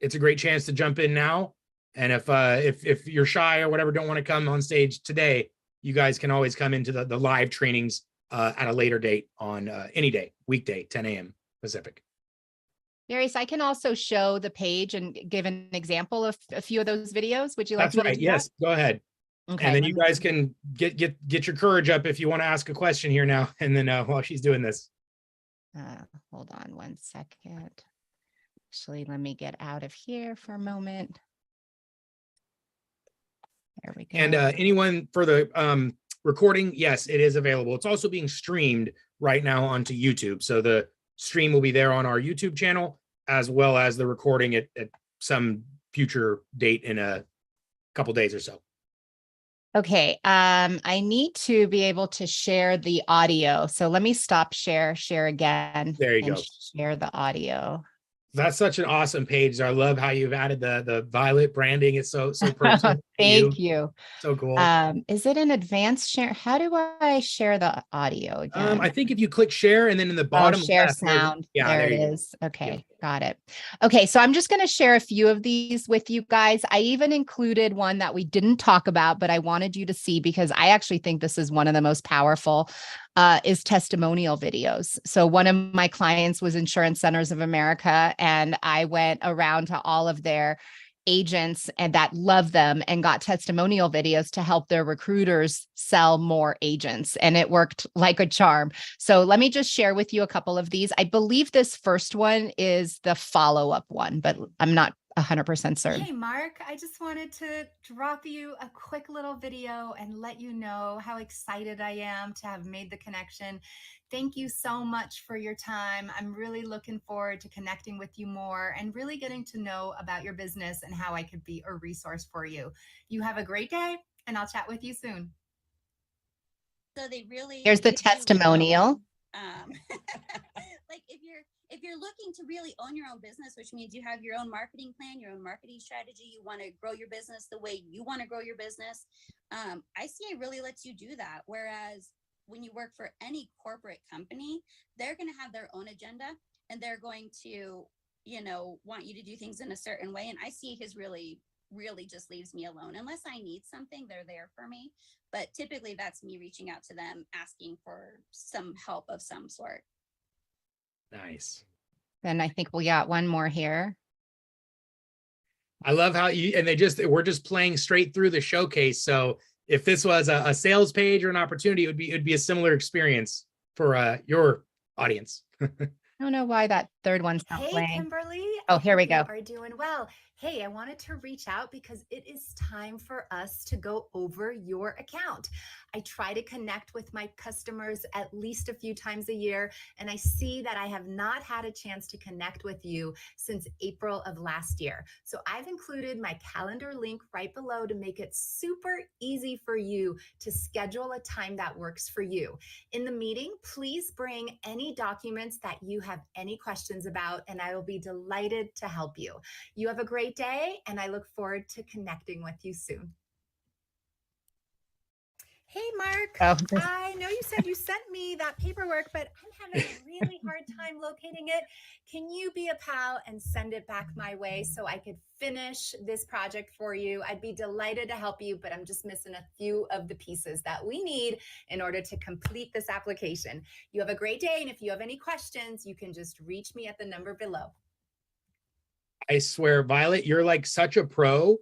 it's a great chance to jump in now. And if you're shy or whatever, don't want to come on stage today, you guys can always come into the live trainings at a later date on any day, weekday, 10 a.m. Pacific. Darius, I can also show the page and give an example of a few of those videos. Would you like That's me to right. do Yes, go ahead. Okay. And then you guys can get your courage up if you want to ask a question here now. And then while she's doing this. Hold on one second. Actually, let me get out of here for a moment. There we go. And anyone for the recording, yes, it is available. It's also being streamed right now onto YouTube. So the stream will be there on our YouTube channel, as well as the recording at some future date in a couple days or so. Okay, I need to be able to share the audio. So let me stop share again. There you go. Share the audio. That's such an awesome page. I love how you've added the Violet branding. It's so personal. Thank you. So cool. Is it an advanced share? How do I share the audio again? I think if you click share and then in the bottom share left, sound. yeah, there there it you go. is. Okay, got it. Okay, so I'm just going to share a few of these with you guys. I even included one that we didn't talk about, but I wanted you to see because I actually think this is one of the most powerful is testimonial videos. So one of my clients was Insurance Centers of America, and I went around to all of their agents and that love them and got testimonial videos to help their recruiters sell more agents. And it worked like a charm. So let me just share with you a couple of these. I believe this first one is the follow-up one, but I'm not 100% certain. Hey, Mark, I just wanted to drop you a quick little video and let you know how excited I am to have made the connection. Thank you so much for your time. I'm really looking forward to connecting with you more and really getting to know about your business and how I could be a resource for you. You have a great day, and I'll chat with you soon. So they really Here's the give you, testimonial. like if you're looking to really own your own business, which means you have your own marketing plan, your own marketing strategy, you want to grow your business the way you want to grow your business, ICA really lets you do that. Whereas when you work for any corporate company, they're going to have their own agenda and they're going to, want you to do things in a certain way. And ICA has really just leaves me alone. Unless I need something, they're there for me. But typically that's me reaching out to them, asking for some help of some sort. Nice. Then I think we got one more here. I love how we're just playing straight through the showcase. So if this was a sales page or an opportunity, it'd be a similar experience for your audience. I don't know why that third one's not Hey, playing. Kimberly. Oh, here we I hope go. you are doing well. Hey, I wanted to reach out because it is time for us to go over your account. I try to connect with my customers at least a few times a year, and I see that I have not had a chance to connect with you since April of last year. So I've included my calendar link right below to make it super easy for you to schedule a time that works for you. In the meeting, please bring any documents that you have any questions about, and I will be delighted to help you. You have a great day, and I look forward to connecting with you soon. Hey, Mark. I know you said you sent me that paperwork, but I'm having a really hard time locating it. Can you be a pal and send it back my way so I could finish this project for you? I'd be delighted to help you, but I'm just missing a few of the pieces that we need in order to complete this application. You have a great day, and if you have any questions, you can just reach me at the number below. I swear, Violet, you're like such a pro.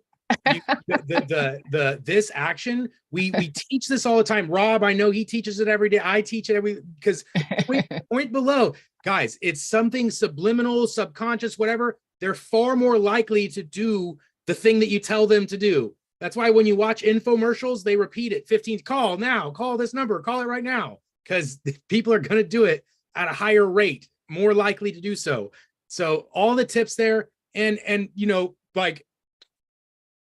This action, we teach this all the time. Rob, I know he teaches it every day. I teach it because point below, guys, it's something subliminal, subconscious, whatever. They're far more likely to do the thing that you tell them to do. That's why when you watch infomercials, they repeat it 15, call now, call this number, call it right now, because people are going to do it at a higher rate, more likely to do so. So all the tips there, and like,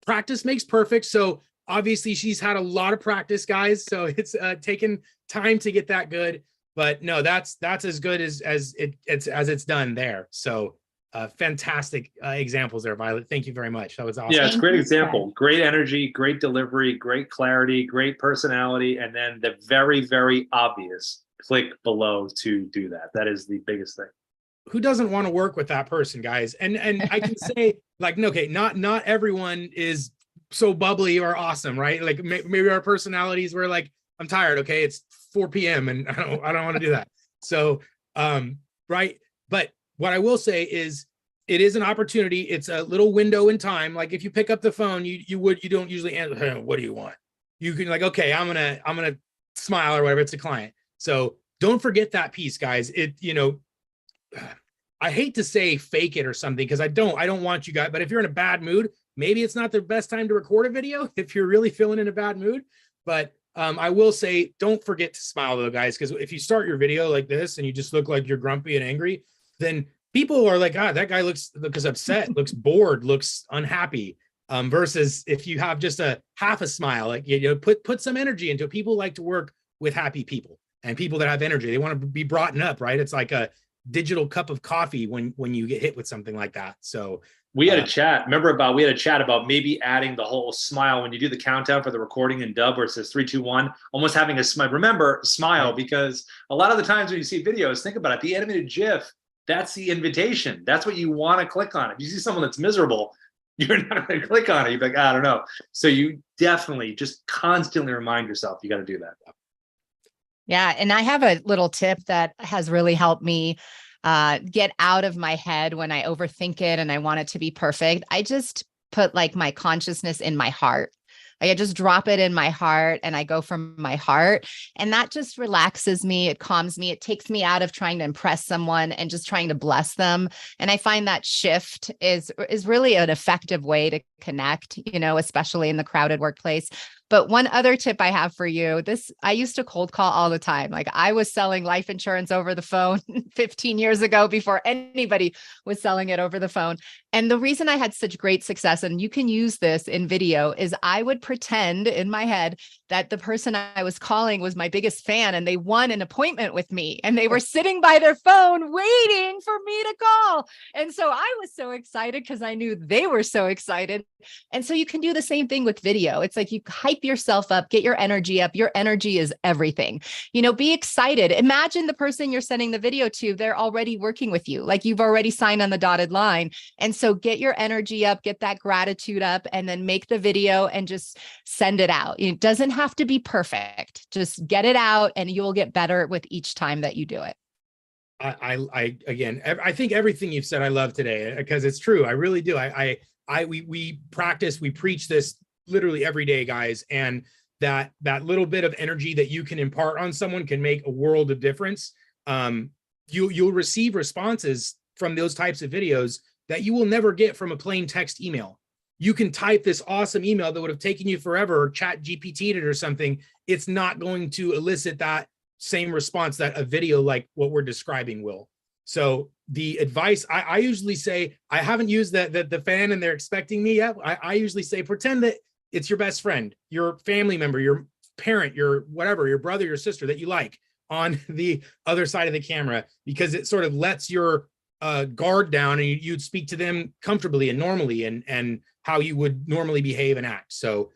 practice makes perfect. So obviously she's had a lot of practice, guys. So it's taken time to get that good, but no, that's as good as it's done there. So fantastic examples there, Violet. Thank you very much. That was awesome. Yeah, it's a great example. Great energy, great delivery, great clarity, great personality. And then the very, very obvious click below to do that. That is the biggest thing. Who doesn't want to work with that person, guys? And I can say, like, okay, not everyone is so bubbly or awesome, right? Like maybe our personalities were like, I'm tired. Okay, it's 4 p.m. and I don't want to do that. So right. But what I will say is it is an opportunity. It's a little window in time. Like if you pick up the phone, you don't usually answer, hey, what do you want? You can like, okay, I'm gonna smile or whatever. It's a client. So don't forget that piece, guys. I hate to say fake it or something because I don't want you guys, but if you're in a bad mood, maybe it's not the best time to record a video if you're really feeling in a bad mood. But I will say, don't forget to smile though, guys, because if you start your video like this and you just look like you're grumpy and angry, then people are like, that guy looks upset, looks bored, looks unhappy. Versus if you have just a half a smile, like, put some energy into it. People like to work with happy people and people that have energy. They want to be brought up, right? It's like a digital cup of coffee when you get hit with something like that. So We had a chat. We had a chat about maybe adding the whole smile when you do the countdown for the recording in Dubb where it says 3, 2, 1, almost having a smile. Remember, smile, because a lot of the times when you see videos, think about it, the animated GIF, that's the invitation. That's what you want to click on. If you see someone that's miserable, you're not going to click on it. You're like, I don't know. So you definitely just constantly remind yourself, you got to do that. Yeah. And I have a little tip that has really helped me get out of my head when I overthink it and I want it to be perfect. I just put like my consciousness in my heart. Like I just drop it in my heart and I go from my heart, and that just relaxes me. It calms me. It takes me out of trying to impress someone and just trying to bless them. And I find that shift is really an effective way to connect, especially in the crowded workplace. But one other tip I have for you, I used to cold call all the time. Like I was selling life insurance over the phone 15 years ago before anybody was selling it over the phone. And the reason I had such great success, and you can use this in video, is I would pretend in my head that the person I was calling was my biggest fan and they won an appointment with me and they were sitting by their phone waiting for me to call. And so I was so excited because I knew they were so excited. And so you can do the same thing with video. It's like you hype yourself up, get your energy up. Your energy is everything. Be excited. Imagine the person you're sending the video to, they're already working with you. Like you've already signed on the dotted line. And so get your energy up, get that gratitude up, and then make the video and just send it out. It doesn't have to be perfect. Just get it out and you will get better with each time that you do it. I think everything you've said I love today because it's true. I really do. We practice, we preach this literally every day, guys. And that little bit of energy that you can impart on someone can make a world of difference. You'll receive responses from those types of videos that you will never get from a plain text email. You can type this awesome email that would have taken you forever or chat GPT'd it or something. It's not going to elicit that same response that a video like what we're describing will. So the advice I usually say, I haven't used the fan and they're expecting me yet. I usually say, pretend that it's your best friend, your family member, your parent, your whatever, your brother, your sister that you like on the other side of the camera, because it sort of lets your guard down and you'd speak to them comfortably and normally and how you would normally behave and act. So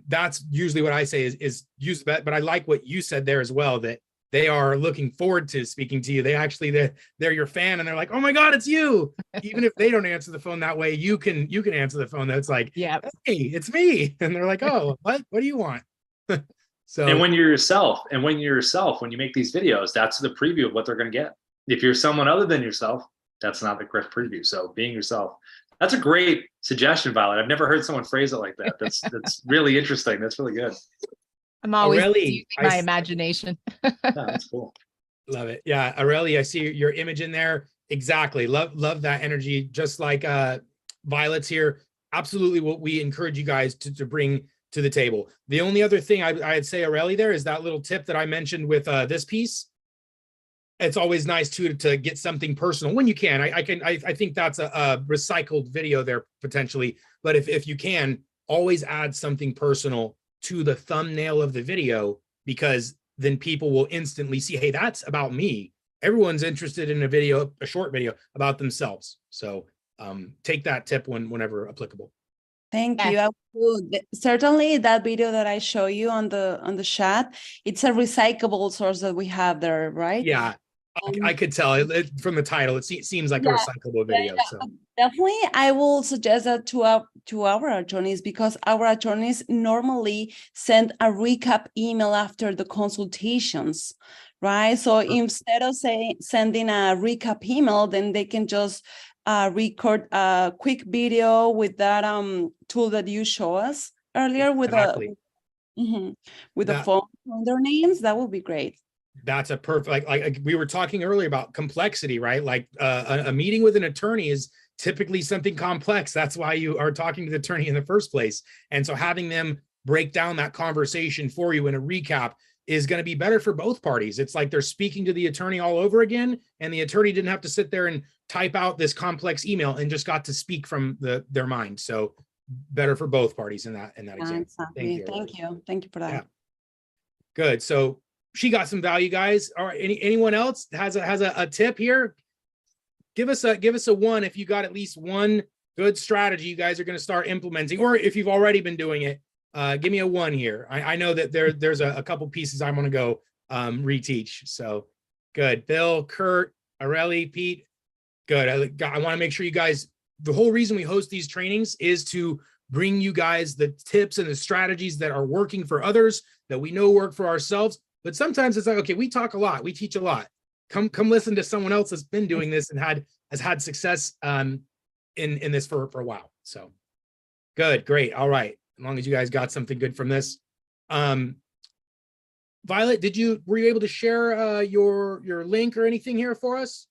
that's usually what I say is use that. But I like what you said there as well, that they are looking forward to speaking to you. They're your fan and they're like, oh my God, it's you. Even if they don't answer the phone that way, you can answer the phone. That's like, yeah, hey, it's me. And they're like, oh, what do you want? So, and when you're yourself, when you make these videos, that's the preview of what they're going to get. If you're someone other than yourself, that's not the correct preview. So being yourself, that's a great suggestion, Violet. I've never heard someone phrase it like that. That's really interesting. That's really good. I'm always Aurelie, using my imagination. Yeah, that's cool. Love it. Yeah, Aurelie, I see your image in there. Exactly. Love that energy. Just like Violet's here. Absolutely what we encourage you guys to bring to the table. The only other thing I'd say, Aurelie, there is that little tip that I mentioned with this piece. It's always nice to get something personal when you can. I think that's a recycled video there potentially, but if you can, always add something personal to the thumbnail of the video, because then people will instantly see, hey, that's about me. Everyone's interested in a short video about themselves. So take that tip whenever applicable. Thank you. I would, certainly that video that I show you on the chat, it's a recyclable source that we have there, right? Yeah. I could tell from the title. It seems like a recyclable video. Yeah. So Definitely, I will suggest that to our attorneys, because our attorneys normally send a recap email after the consultations, right? So instead of sending a recap email, then they can just record a quick video with that tool that you show us earlier with the phone and their names. That would be great. That's a perfect, like we were talking earlier about complexity, right? Like a meeting with an attorney is typically something complex. That's why you are talking to the attorney in the first place. And so having them break down that conversation for you in a recap is going to be better for both parties. It's like they're speaking to the attorney all over again, and the attorney didn't have to sit there and type out this complex email and just got to speak from their mind. So better for both parties in that example. Exactly. Thank you for that. Yeah. Good. So she got some value, guys. All right. Anyone else has a tip here? Give us a one if you got at least one good strategy you guys are going to start implementing, or if you've already been doing it, give me a 1 here. I know that there's a couple pieces I'm going to go reteach. So good. Bill, Kurt, Areli, Pete. Good. I want to make sure you guys, the whole reason we host these trainings is to bring you guys the tips and the strategies that are working for others that we know work for ourselves. But sometimes it's like, okay, we talk a lot, we teach a lot. Come listen to someone else that's been doing this and has had success in this for a while. So good, great. All right. As long as you guys got something good from this. Violet, were you able to share your link or anything here for us?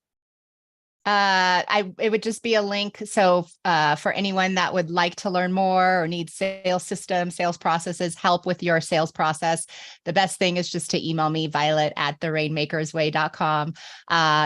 It would just be a link. So for anyone that would like to learn more or need sales systems, sales processes, help with your sales process, the best thing is just to email me, violet@therainmakersway.com.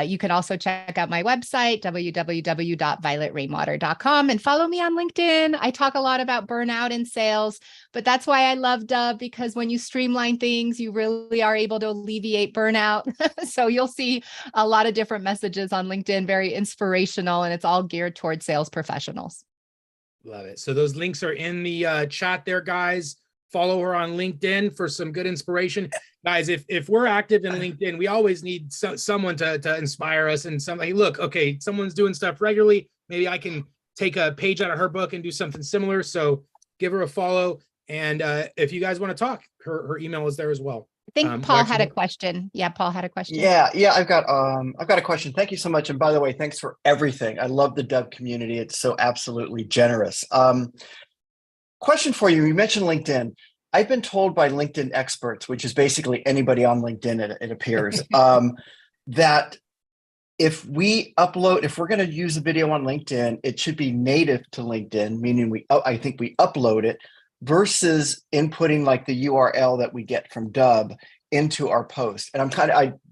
You can also check out my website, www.violetrainwater.com, and follow me on LinkedIn. I talk a lot about burnout in sales, but that's why I love Dubb, because when you streamline things, you really are able to alleviate burnout. So you'll see a lot of different messages on LinkedIn, very inspirational, and it's all geared towards sales professionals. Love it. So those links are in the chat there, guys. Follow her on LinkedIn for some good inspiration. Guys, if we're active in LinkedIn, we always need someone to inspire us, and somebody, look, okay, someone's doing stuff regularly. Maybe I can take a page out of her book and do something similar. So give her a follow. And if you guys want to talk, her email is there as well. I think Paul had a question. Yeah, Paul had a question. Yeah, I've got a question. Thank you so much. And by the way, thanks for everything. I love the Dubb community. It's so absolutely generous. Question for you. You mentioned LinkedIn. I've been told by LinkedIn experts, which is basically anybody on LinkedIn, it appears, that if we're going to use a video on LinkedIn, it should be native to LinkedIn, meaning I think we upload it, versus inputting like the URL that we get from Dubb into our post. And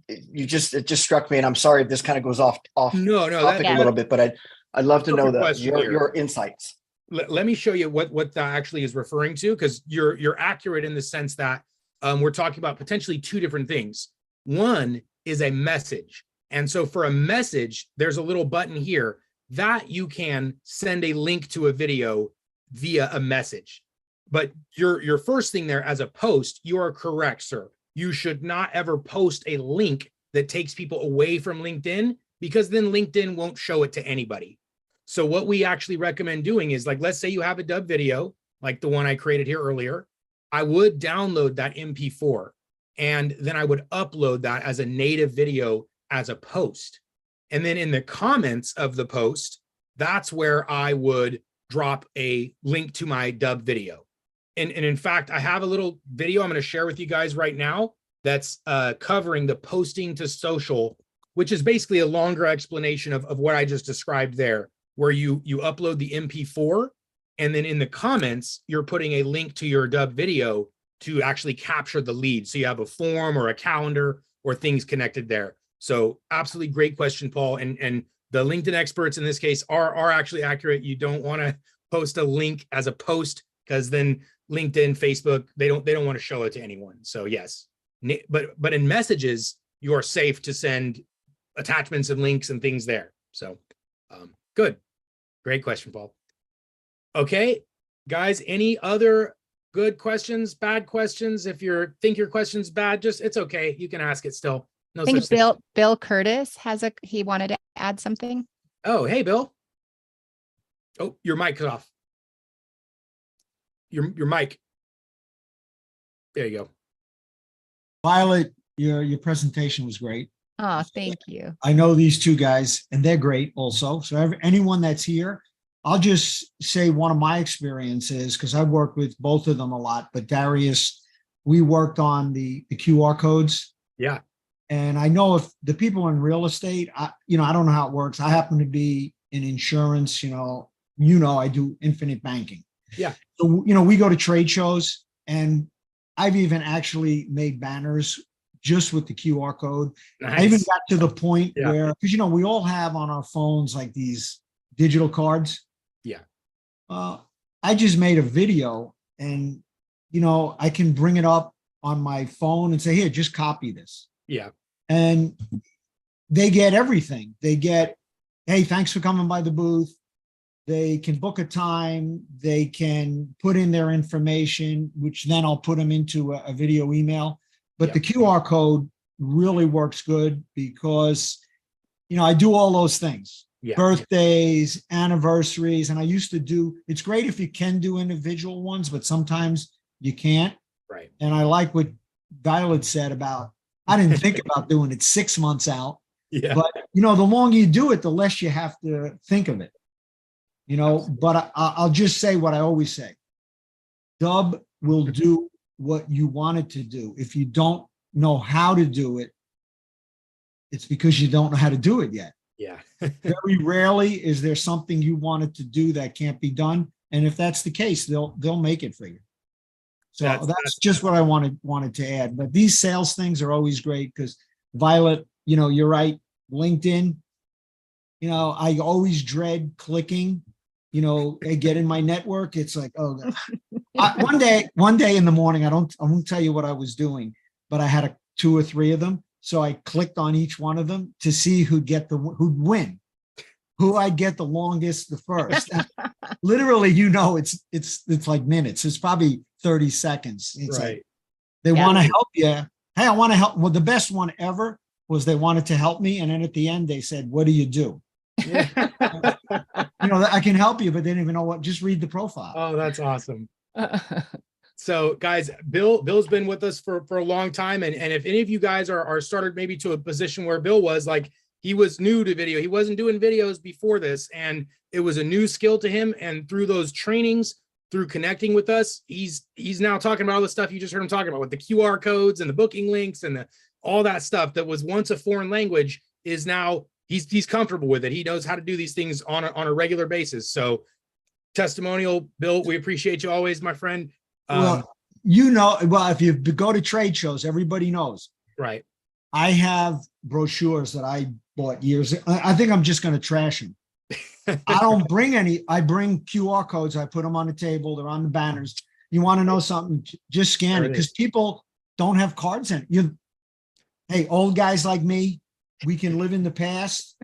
it just struck me, and I'm sorry if this kind of goes off topic a little bit, but I'd love to know your insights. Let me show you what that actually is referring to, because you're accurate in the sense that we're talking about potentially 2 different things. One is a message. And so for a message, there's a little button here that you can send a link to a video via a message. But your first thing there as a post, you are correct, sir. You should not ever post a link that takes people away from LinkedIn, because then LinkedIn won't show it to anybody. So what we actually recommend doing is, like, let's say you have a Dubb video, like the one I created here earlier. I would download that MP4, and then I would upload that as a native video as a post. And then in the comments of the post, that's where I would drop a link to my Dubb video. And in fact, I have a little video I'm going to share with you guys right now that's covering the posting to social, which is basically a longer explanation of what I just described there, where you upload the MP4, and then in the comments, you're putting a link to your Dubb video to actually capture the lead. So you have a form or a calendar or things connected there. So absolutely great question, Paul. And the LinkedIn experts in this case are actually accurate. You don't want to post a link as a post, because then LinkedIn, Facebook, they don't want to show it to anyone. So yes, but in messages, you are safe to send attachments and links and things there. So good. Great question, Paul. Okay, guys, any other good questions, bad questions? If you think your question's bad, it's okay. You can ask it still. No, I think Bill Curtis he wanted to add something. Oh, hey, Bill. Oh, your mic is off. Your mic. There you go. Violet, your presentation was great. Oh, thank you. I know these 2 guys, and they're great also. So anyone that's here, I'll just say one of my experiences, because I've worked with both of them a lot, but Darius, we worked on the QR codes. Yeah. And I know if the people in real estate, I don't know how it works. I happen to be in insurance, I do infinite banking. Yeah. So, we go to trade shows, and I've even actually made banners just with the QR code. Nice. I even got to the point where, because, we all have on our phones like these digital cards. Yeah. I just made a video, and, I can bring it up on my phone and say, here, just copy this. Yeah. And they get everything. They get, hey, thanks for coming by the booth. They can book a time, they can put in their information, which then I'll put them into a video email. But Yep. the QR code really works good because, I do all those things. Yeah. Birthdays, anniversaries, and I used to do, it's great if you can do individual ones, but sometimes you can't. Right. And I like what Violet said about, I didn't think about doing it 6 months out, Yeah. but the longer you do it, the less you have to think of it. But I'll just say what I always say. Dubb will do what you want it to do. If you don't know how to do it, it's because you don't know how to do it yet. Yeah. Very rarely is there something you wanted to do that can't be done. And if that's the case, they'll make it for you. So that's just what I wanted to add. But these sales things are always great because Violet, you're right. LinkedIn, I always dread clicking, I get in my network. It's like, oh, one day in the morning, I won't tell you what I was doing, but I had 2 or 3 of them. So I clicked on each one of them to see who'd win, who I'd get the longest, the first. Literally, it's like minutes. It's probably 30 seconds. It's Right. like they want to help you. Hey, I want to help. Well, the best one ever was they wanted to help me. And then at the end, they said, what do you do? I can help you, but they didn't even know what, just read the profile. Oh, that's awesome. So guys, Bill's been with us for a long time. And if any of you guys are started maybe to a position where Bill was, like, he was new to video. He wasn't doing videos before this, and it was a new skill to him. And through those trainings, through connecting with us, he's now talking about all the stuff you just heard him talking about with the QR codes and the booking links and all that stuff that was once a foreign language is now he's comfortable with it. He knows how to do these things on a regular basis. So testimonial, Bill, we appreciate you always, my friend. Well, if you go to trade shows, everybody knows. Right. I have brochures that I bought years. I think I'm just going to trash them. I don't bring any. I bring QR codes. I put them on the table. They're on the banners. You want to know something? Just scan it because people don't have cards in it. Hey, old guys like me, we can live in the past.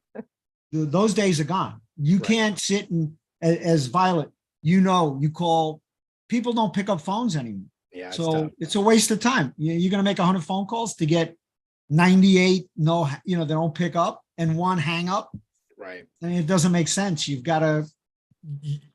Those days are gone. You can't sit and, as Violet, you call. People don't pick up phones anymore. Yeah. So it's a waste of time. You're going to make 100 phone calls to get 98. No, they don't pick up and 1 hang up. Right. I mean, it doesn't make sense. You've got to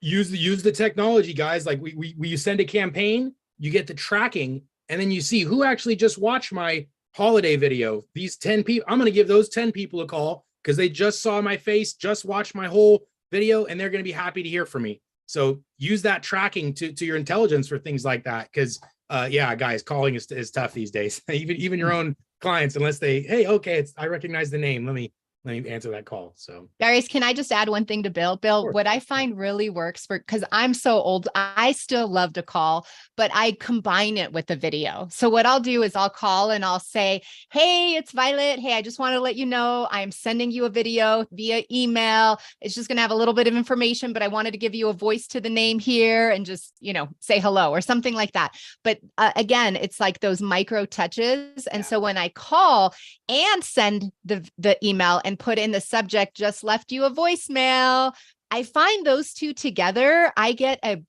use the technology, guys. Like we send a campaign, you get the tracking, and then you see who actually just watched my holiday video. These 10 people, I'm going to give those 10 people a call because they just saw my face, just watched my whole video, and they're going to be happy to hear from me. So use that tracking to your intelligence for things like that. Because guys, calling is tough these days. even your own clients, unless they, hey, okay, I recognize the name. Let me answer that call. So Darius, can I just add one thing to Bill? Bill, what I find really works because I'm so old, I still love to call, but I combine it with the video. So what I'll do is I'll call and I'll say, hey, it's Violet. Hey, I just want to let you know I'm sending you a video via email. It's just going to have a little bit of information, but I wanted to give you a voice to the name here and just, say hello or something like that. But again, it's like those micro touches. And so when I call and send the email and put in the subject, just left you a voicemail, I find those two together, I get a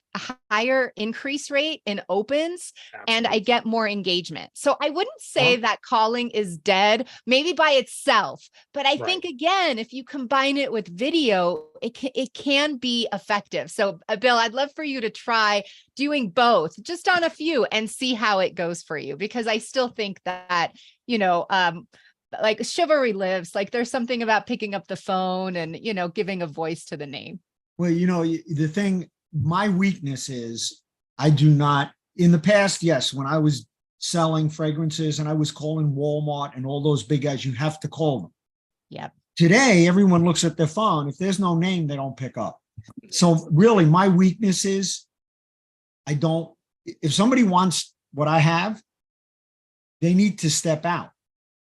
higher increase rate in opens. Absolutely. And I get more engagement. So I wouldn't say that calling is dead, maybe by itself, but I think again, if you combine it with video, it can be effective. So Bill, I'd love for you to try doing both just on a few and see how it goes for you, because I still think that, like chivalry lives, like there's something about picking up the phone and, giving a voice to the name. Well, the thing, my weakness is I do not, in the past, yes, when I was selling fragrances and I was calling Walmart and all those big guys, you have to call them. Yep. Today, everyone looks at their phone. If there's no name, they don't pick up. So really my weakness is if somebody wants what I have, they need to step out.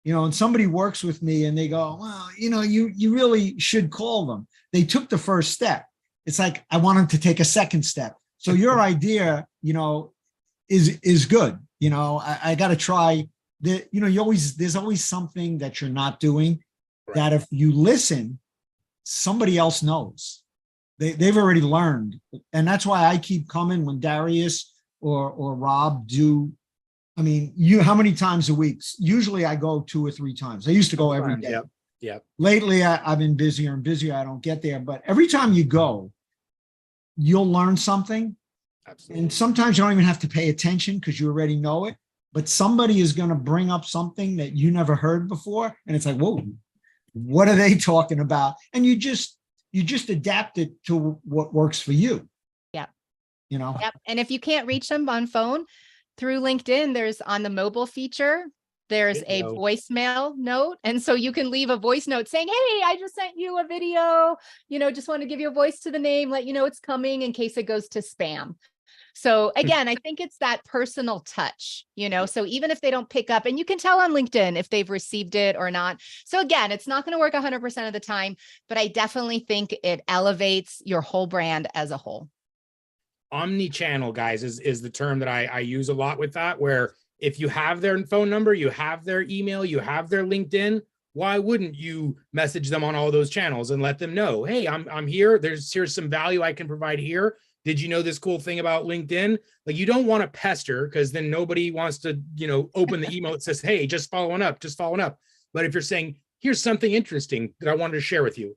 And somebody works with me and they go, well, you really should call them. They took the first step. It's like, I want them to take a second step. So your idea, is good. I got to try there's always something that you're not doing that if you listen, somebody else knows they've already learned. And that's why I keep coming when Darius or Rob do. I mean, how many times a week? Usually I go 2 or 3 times. I used to go every day. Yep. Yep. Lately, I've been busier and busier. I don't get there, but every time you go, you'll learn something. Absolutely. And sometimes you don't even have to pay attention because you already know it, but somebody is going to bring up something that you never heard before. And it's like, whoa, what are they talking about? And you just adapt it to what works for you. Yeah. You know? Yep. And if you can't reach them on phone, through LinkedIn, there's on the mobile feature, there's a Video. voicemail note. And so you can leave a voice note saying, hey, I just sent you a video, just want to give you a voice to the name, let you know it's coming in case it goes to spam. So again, I think it's that personal touch, so even if they don't pick up, and you can tell on LinkedIn if they've received it or not. So again, it's not going to work 100% of the time, but I definitely think it elevates your whole brand as a whole. Omni-channel, guys, is the term that I use a lot with that, where if you have their phone number, you have their email, you have their LinkedIn, why wouldn't you message them on all those channels and let them know, hey, I'm here. Here's some value I can provide here. Did you know this cool thing about LinkedIn? Like, you don't want to pester, because then nobody wants to, open the email that says, hey, just following up. But if you're saying, here's something interesting that I wanted to share with you,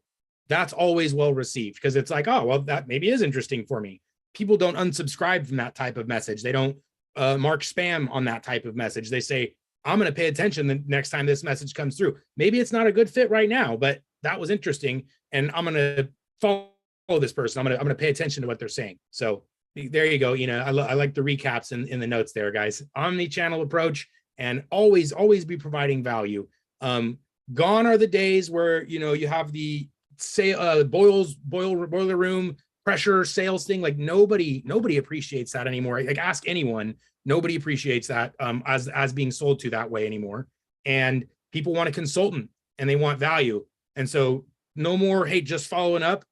that's always well received, because it's like, oh, well, that maybe is interesting for me. People don't unsubscribe from that type of message. They don't mark spam on that type of message. They say, I'm going to pay attention the next time this message comes through. Maybe it's not a good fit right now, but that was interesting, and I'm going to follow this person. I'm going to pay attention to what they're saying. So there you go. I like the recaps in the notes there, guys. Omni-channel approach, and always be providing value. Gone are the days where you have the boiler room pressure sales thing. Like, nobody appreciates that anymore. Like, ask anyone. Nobody appreciates that as being sold to that way anymore. And people want a consultant and they want value. And so no more, hey, just following up.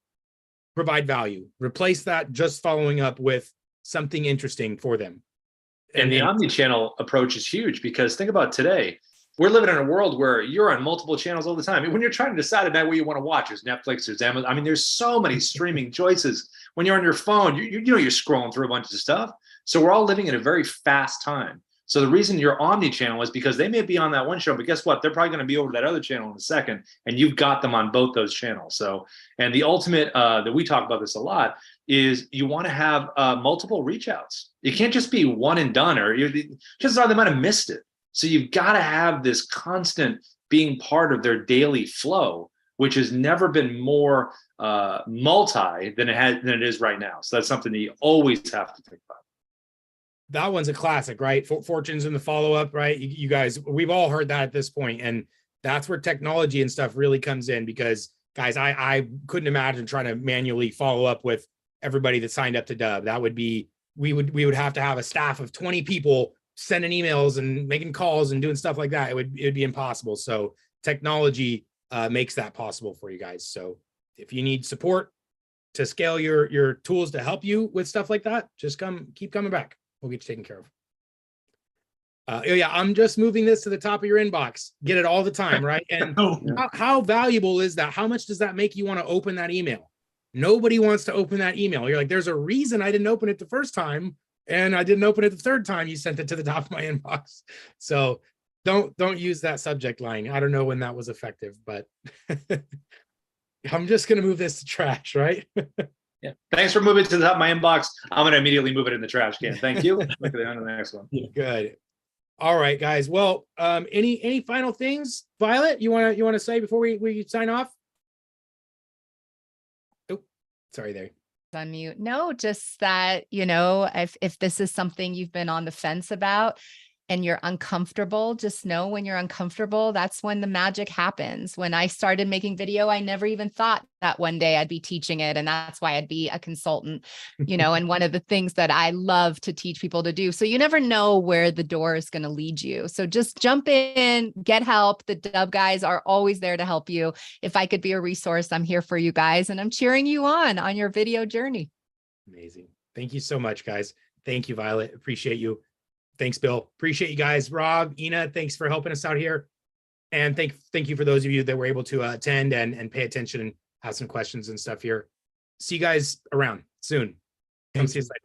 Provide value. Replace that just following up with something interesting for them. And the omni-channel approach is huge, because think about today. We're living in a world where you're on multiple channels all the time. When you're trying to decide about what you want to watch, there's Netflix, there's Amazon. I mean, there's so many streaming choices. When you're on your phone, you're scrolling through a bunch of stuff. So we're all living in a very fast time. So the reason you're omni-channel is because they may be on that one show, but guess what? They're probably going to be over that other channel in a second, and you've got them on both those channels. So, and the ultimate that we talk about this a lot is you want to have multiple reach outs. You can't just be one and done, or just they might have missed it. So you've got to have this constant being part of their daily flow, which has never been more multi than it is right now. So that's something that you always have to think about. That one's a classic, right? Fortunes in the follow-up, right? You guys, we've all heard that at this point, and that's where technology and stuff really comes in, because guys, I couldn't imagine trying to manually follow up with everybody that signed up to Dubb. That would be, we would have to have a staff of 20 people sending emails and making calls and doing stuff like that. It would be impossible. So technology makes that possible for you guys. So if you need support to scale your tools to help you with stuff like that, just keep coming back. We'll get you taken care of. Yeah, I'm just moving this to the top of your inbox. Get it all the time, right? And how valuable is that? How much does that make you want to open that email? Nobody wants to open that email. You're like, there's a reason I didn't open it the first time, and I didn't open it the third time you sent it to the top of my inbox. So don't use that subject line. I don't know when that was effective, but I'm just going to move this to trash, right? Yeah. Thanks for moving to the top of my inbox. I'm going to immediately move it in the trash can. Thank you. Look at the next one. Good. All right, guys. Well, any final things, Violet, you want to say before we sign off? Oh, sorry there. Unmute. No, just that, if this is something you've been on the fence about and you're uncomfortable, just know when you're uncomfortable, that's when the magic happens. When I started making video, I never even thought that one day I'd be teaching it. And that's why I'd be a consultant, and one of the things that I love to teach people to do. So you never know where the door is going to lead you. So just jump in, get help. The Dubb guys are always there to help you. If I could be a resource, I'm here for you guys, and I'm cheering you on your video journey. Amazing. Thank you so much, guys. Thank you, Violet. Appreciate you. Thanks, Bill. Appreciate you guys. Rob, Ina, thanks for helping us out here. And thank you for those of you that were able to attend and pay attention and have some questions and stuff here. see you guys around soon. Come Thank see us you. later.